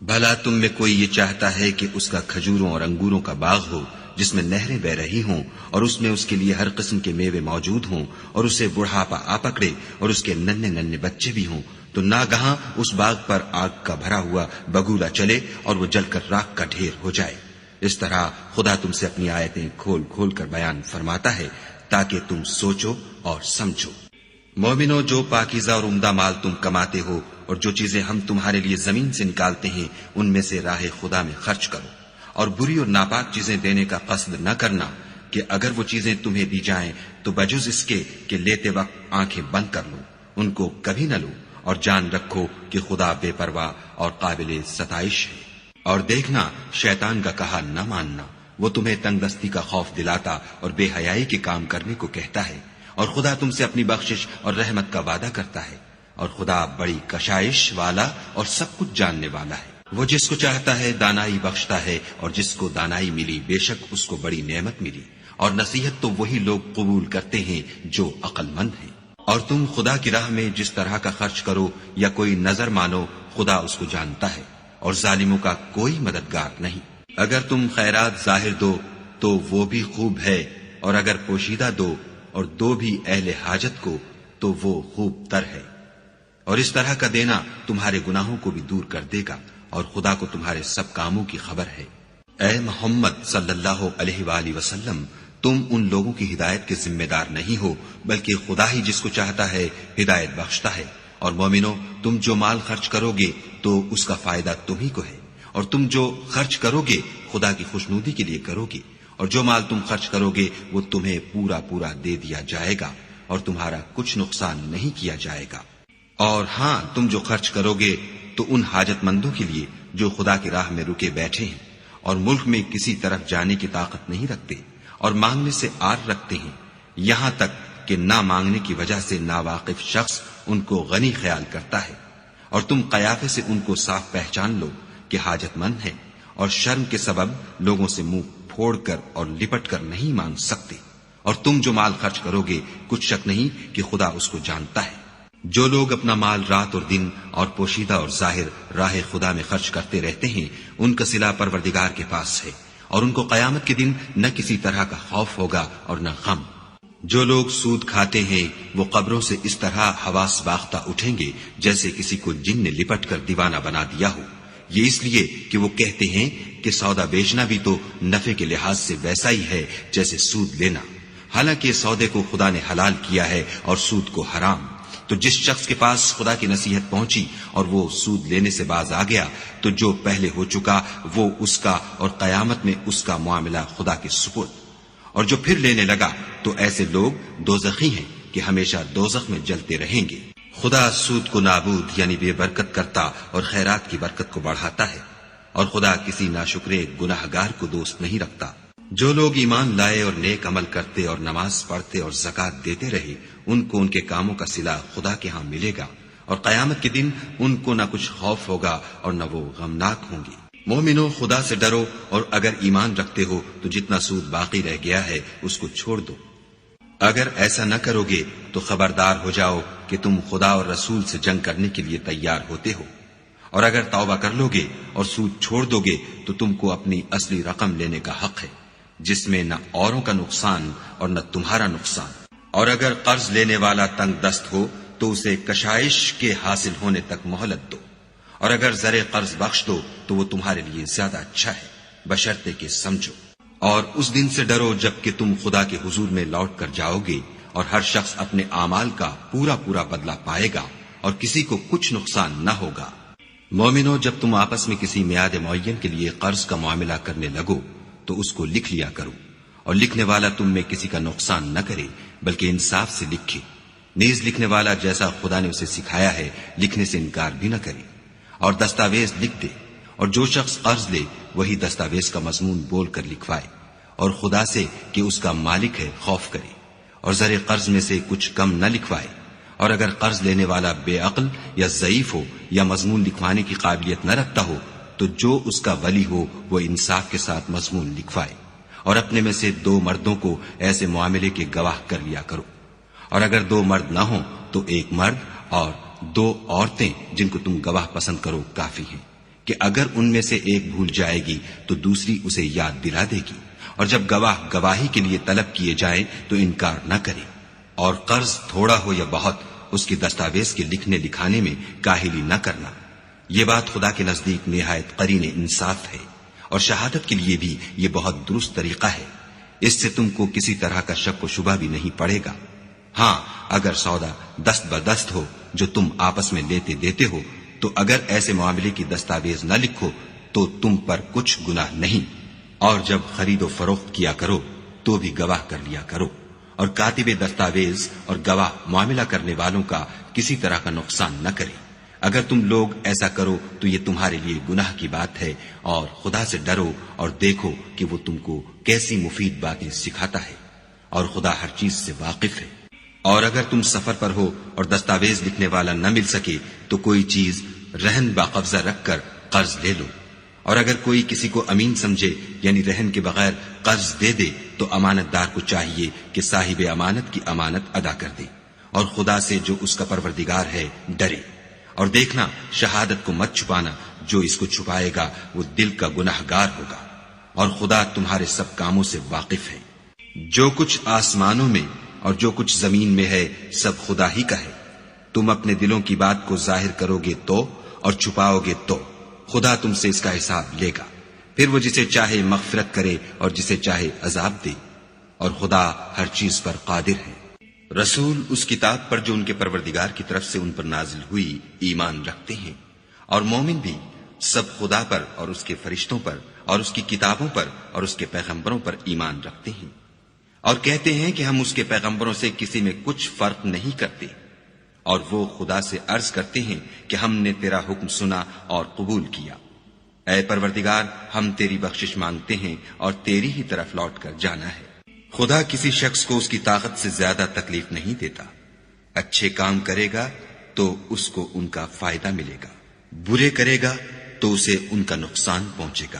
بھلا تم میں کوئی یہ چاہتا ہے کہ اس کا کھجوروں اور انگوروں کا باغ ہو جس میں نہریں بہ رہی ہوں اور اس میں اس کے لیے ہر قسم کے میوے موجود ہوں اور اسے بڑھاپا آ پکڑے اور اس کے ننھے ننھے بچے بھی ہوں، تو ناگہاں اس باغ پر آگ کا بھرا ہوا بگولا چلے اور وہ جل کر راکھ کا ڈھیر ہو جائے۔ اس طرح خدا تم سے اپنی آیتیں کھول کھول کر بیان فرماتا ہے تاکہ تم سوچو اور سمجھو۔ مومنو، جو پاکیزہ اور عمدہ مال تم کماتے ہو اور جو چیزیں ہم تمہارے لیے زمین سے نکالتے ہیں ان میں سے راہ خدا میں خرچ کرو، اور بری اور ناپاک چیزیں دینے کا قصد نہ کرنا کہ اگر وہ چیزیں تمہیں دی جائیں تو بجز اس کے کہ لیتے وقت آنکھیں بند کر لو، ان کو کبھی نہ لو، اور جان رکھو کہ خدا بے پرواہ اور قابل ستائش ہے۔ اور دیکھنا شیطان کا کہا نہ ماننا، وہ تمہیں تنگ دستی کا خوف دلاتا اور بے حیائی کے کام کرنے کو کہتا ہے، اور خدا تم سے اپنی بخشش اور رحمت کا وعدہ کرتا ہے، اور خدا بڑی کشائش والا اور سب کچھ جاننے والا ہے۔ وہ جس کو چاہتا ہے دانائی بخشتا ہے، اور جس کو دانائی ملی بے شک اس کو بڑی نعمت ملی، اور نصیحت تو وہی لوگ قبول کرتے ہیں جو عقل مند ہیں۔ اور تم خدا کی راہ میں جس طرح کا خرچ کرو یا کوئی نظر مانو خدا اس کو جانتا ہے، اور ظالموں کا کوئی مددگار نہیں۔ اگر تم خیرات ظاہر دو تو وہ بھی خوب ہے، اور اگر پوشیدہ دو اور دو بھی اہل حاجت کو تو وہ خوب تر ہے۔ اور اس طرح کا دینا تمہارے گناہوں کو بھی دور کر دے گا، اور خدا کو تمہارے سب کاموں کی خبر ہے۔ اے محمد صلی اللہ علیہ وآلہ وسلم، تم ان لوگوں کی ہدایت کے ذمہ دار نہیں ہو، بلکہ خدا ہی جس کو چاہتا ہے ہدایت بخشتا ہے۔ اور مومنو، تم جو مال خرچ کرو گے تو اس کا فائدہ تمہیں کو ہے، اور تم جو خرچ کرو گے خدا کی خوشنودی کے لیے کرو گے، اور جو مال تم خرچ کرو گے وہ تمہیں پورا پورا دے دیا جائے گا، اور تمہارا کچھ نقصان نہیں کیا جائے گا۔ اور ہاں، تم جو خرچ کرو گے تو ان حاجت مندوں کے لیے جو خدا کی راہ میں رکے بیٹھے ہیں اور ملک میں کسی طرف جانے کی طاقت نہیں رکھتے اور مانگنے سے آر رکھتے ہیں، یہاں تک کہ نہ مانگنے کی وجہ سے ناواقف شخص ان کو غنی خیال کرتا ہے، اور تم قیافے سے ان کو صاف پہچان لو کہ حاجت مند ہیں، اور شرم کے سبب لوگوں سے منہ پھوڑ کر اور لپٹ کر نہیں مانگ سکتے۔ اور تم جو مال خرچ کرو گے کچھ شک نہیں کہ خدا اس کو جانتا ہے۔ جو لوگ اپنا مال رات اور دن اور پوشیدہ اور ظاہر راہ خدا میں خرچ کرتے رہتے ہیں، ان کا صلہ پروردگار کے پاس ہے، اور ان کو قیامت کے دن نہ کسی طرح کا خوف ہوگا اور نہ غم۔ جو لوگ سود کھاتے ہیں وہ قبروں سے اس طرح حواس باختہ اٹھیں گے جیسے کسی کو جن نے لپٹ کر دیوانہ بنا دیا ہو، یہ اس لیے کہ وہ کہتے ہیں کہ سودا بیچنا بھی تو نفع کے لحاظ سے ویسا ہی ہے جیسے سود لینا، حالانکہ سودے کو خدا نے حلال کیا ہے اور سود کو حرام۔ تو جس شخص کے پاس خدا کی نصیحت پہنچی اور وہ سود لینے سے باز آ گیا تو جو پہلے ہو چکا وہ اس کا، اور قیامت میں اس کا معاملہ خدا کے سپرد۔ اور جو پھر لینے لگا تو ایسے لوگ دوزخی ہیں کہ ہمیشہ دوزخ میں جلتے رہیں گے۔ خدا سود کو نابود یعنی بے برکت کرتا اور خیرات کی برکت کو بڑھاتا ہے، اور خدا کسی ناشکرے گناہگار کو دوست نہیں رکھتا۔ جو لوگ ایمان لائے اور نیک عمل کرتے اور نماز پڑھتے اور زکوٰۃ دیتے رہے، ان کو ان کے کاموں کا صلہ خدا کے ہاں ملے گا، اور قیامت کے دن ان کو نہ کچھ خوف ہوگا اور نہ وہ غمناک ہوں گے۔ مومنو، خدا سے ڈرو، اور اگر ایمان رکھتے ہو تو جتنا سود باقی رہ گیا ہے اس کو چھوڑ دو۔ اگر ایسا نہ کرو گے تو خبردار ہو جاؤ کہ تم خدا اور رسول سے جنگ کرنے کے لیے تیار ہوتے ہو، اور اگر توبہ کر لو گے اور سود چھوڑ دو گے تو تم کو اپنی اصلی رقم لینے کا حق ہے، جس میں نہ اوروں کا نقصان اور نہ تمہارا نقصان۔ اور اگر قرض لینے والا تنگ دست ہو تو اسے کشائش کے حاصل ہونے تک مہلت دو، اور اگر زر قرض بخش دو تو وہ تمہارے لیے زیادہ اچھا ہے، بشرطے کہ سمجھو۔ اور اس دن سے ڈرو جب کہ تم خدا کے حضور میں لوٹ کر جاؤ گے، اور ہر شخص اپنے اعمال کا پورا پورا بدلہ پائے گا، اور کسی کو کچھ نقصان نہ ہوگا۔ مومنو، جب تم آپس میں کسی میعاد معین کے لیے قرض کا معاملہ کرنے لگو تو اس کو لکھ لیا کرو، اور لکھنے والا تم میں کسی کا نقصان نہ کرے بلکہ انصاف سے لکھے۔ نیز لکھنے والا جیسا خدا نے اسے سکھایا ہے لکھنے سے انکار بھی نہ کرے، اور دستاویز لکھ دے، اور جو شخص قرض لے وہی دستاویز کا مضمون بول کر لکھوائے، اور خدا سے کہ اس کا مالک ہے خوف کرے، اور زر قرض میں سے کچھ کم نہ لکھوائے۔ اور اگر قرض لینے والا بے عقل یا ضعیف ہو یا مضمون لکھوانے کی قابلیت نہ رکھتا ہو تو جو اس کا ولی ہو وہ انصاف کے ساتھ مضمون لکھوائے، اور اپنے میں سے 2 مردوں کو ایسے معاملے کے گواہ کر لیا کرو، اور اگر 2 مرد نہ ہوں تو 1 مرد اور 2 عورتیں جن کو تم گواہ پسند کرو کافی ہیں، کہ اگر ان میں سے ایک بھول جائے گی تو دوسری اسے یاد دلا دے گی، اور جب گواہ گواہی کے لیے طلب کیے جائیں تو انکار نہ کرے۔ اور قرض تھوڑا ہو یا بہت اس کی دستاویز کے لکھنے لکھانے میں کاہلی نہ کرنا، یہ بات خدا کے نزدیک نہایت قرین انصاف ہے، اور شہادت کے لیے بھی یہ بہت درست طریقہ ہے، اس سے تم کو کسی طرح کا شک و شبہ بھی نہیں پڑے گا۔ ہاں، اگر سودا دست بدست ہو جو تم آپس میں لیتے دیتے ہو تو اگر ایسے معاملے کی دستاویز نہ لکھو تو تم پر کچھ گناہ نہیں، اور جب خرید و فروخت کیا کرو تو بھی گواہ کر لیا کرو، اور کاتب دستاویز اور گواہ معاملہ کرنے والوں کا کسی طرح کا نقصان نہ کرے۔ اگر تم لوگ ایسا کرو تو یہ تمہارے لیے گناہ کی بات ہے، اور خدا سے ڈرو اور دیکھو کہ وہ تم کو کیسی مفید باتیں سکھاتا ہے، اور خدا ہر چیز سے واقف ہے۔ اور اگر تم سفر پر ہو اور دستاویز لکھنے والا نہ مل سکے تو کوئی چیز رہن باقبضہ رکھ کر قرض لے لو، اور اگر کوئی کسی کو امین سمجھے یعنی رہن کے بغیر قرض دے دے تو امانت دار کو چاہیے کہ صاحب امانت کی امانت ادا کر دے، اور خدا سے جو اس کا پروردگار ہے ڈرے۔ اور دیکھنا، شہادت کو مت چھپانا، جو اس کو چھپائے گا وہ دل کا گناہگار ہوگا، اور خدا تمہارے سب کاموں سے واقف ہے۔ جو کچھ آسمانوں میں اور جو کچھ زمین میں ہے سب خدا ہی کا ہے، تم اپنے دلوں کی بات کو ظاہر کرو گے تو اور چھپاؤ گے تو خدا تم سے اس کا حساب لے گا، پھر وہ جسے چاہے مغفرت کرے اور جسے چاہے عذاب دے، اور خدا ہر چیز پر قادر ہے۔ رسول اس کتاب پر جو ان کے پروردگار کی طرف سے ان پر نازل ہوئی ایمان رکھتے ہیں، اور مومن بھی سب خدا پر اور اس کے فرشتوں پر اور اس کی کتابوں پر اور اس کے پیغمبروں پر ایمان رکھتے ہیں، اور کہتے ہیں کہ ہم اس کے پیغمبروں سے کسی میں کچھ فرق نہیں کرتے، اور وہ خدا سے عرض کرتے ہیں کہ ہم نے تیرا حکم سنا اور قبول کیا۔ اے پروردگار، ہم تیری بخشش مانگتے ہیں اور تیری ہی طرف لوٹ کر جانا ہے۔ خدا کسی شخص کو اس کی طاقت سے زیادہ تکلیف نہیں دیتا، اچھے کام کرے گا تو اس کو ان کا فائدہ ملے گا، برے کرے گا تو اسے ان کا نقصان پہنچے گا۔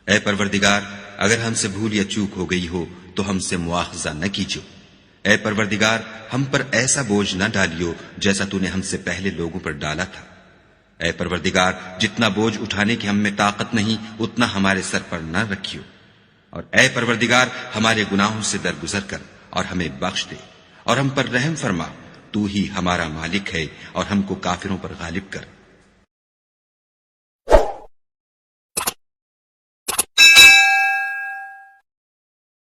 اے پروردگار، اگر ہم سے بھول یا چوک ہو گئی ہو تو ہم سے مواخذہ نہ کیجو۔ اے پروردگار، ہم پر ایسا بوجھ نہ ڈالیو جیسا تو نے ہم سے پہلے لوگوں پر ڈالا تھا۔ اے پروردگار، جتنا بوجھ اٹھانے کی ہم میں طاقت نہیں اتنا ہمارے سر پر نہ رکھیو، اور اے پروردگار ہمارے گناہوں سے درگزر کر اور ہمیں بخش دے اور ہم پر رحم فرما، تو ہی ہمارا مالک ہے اور ہم کو کافروں پر غالب کر۔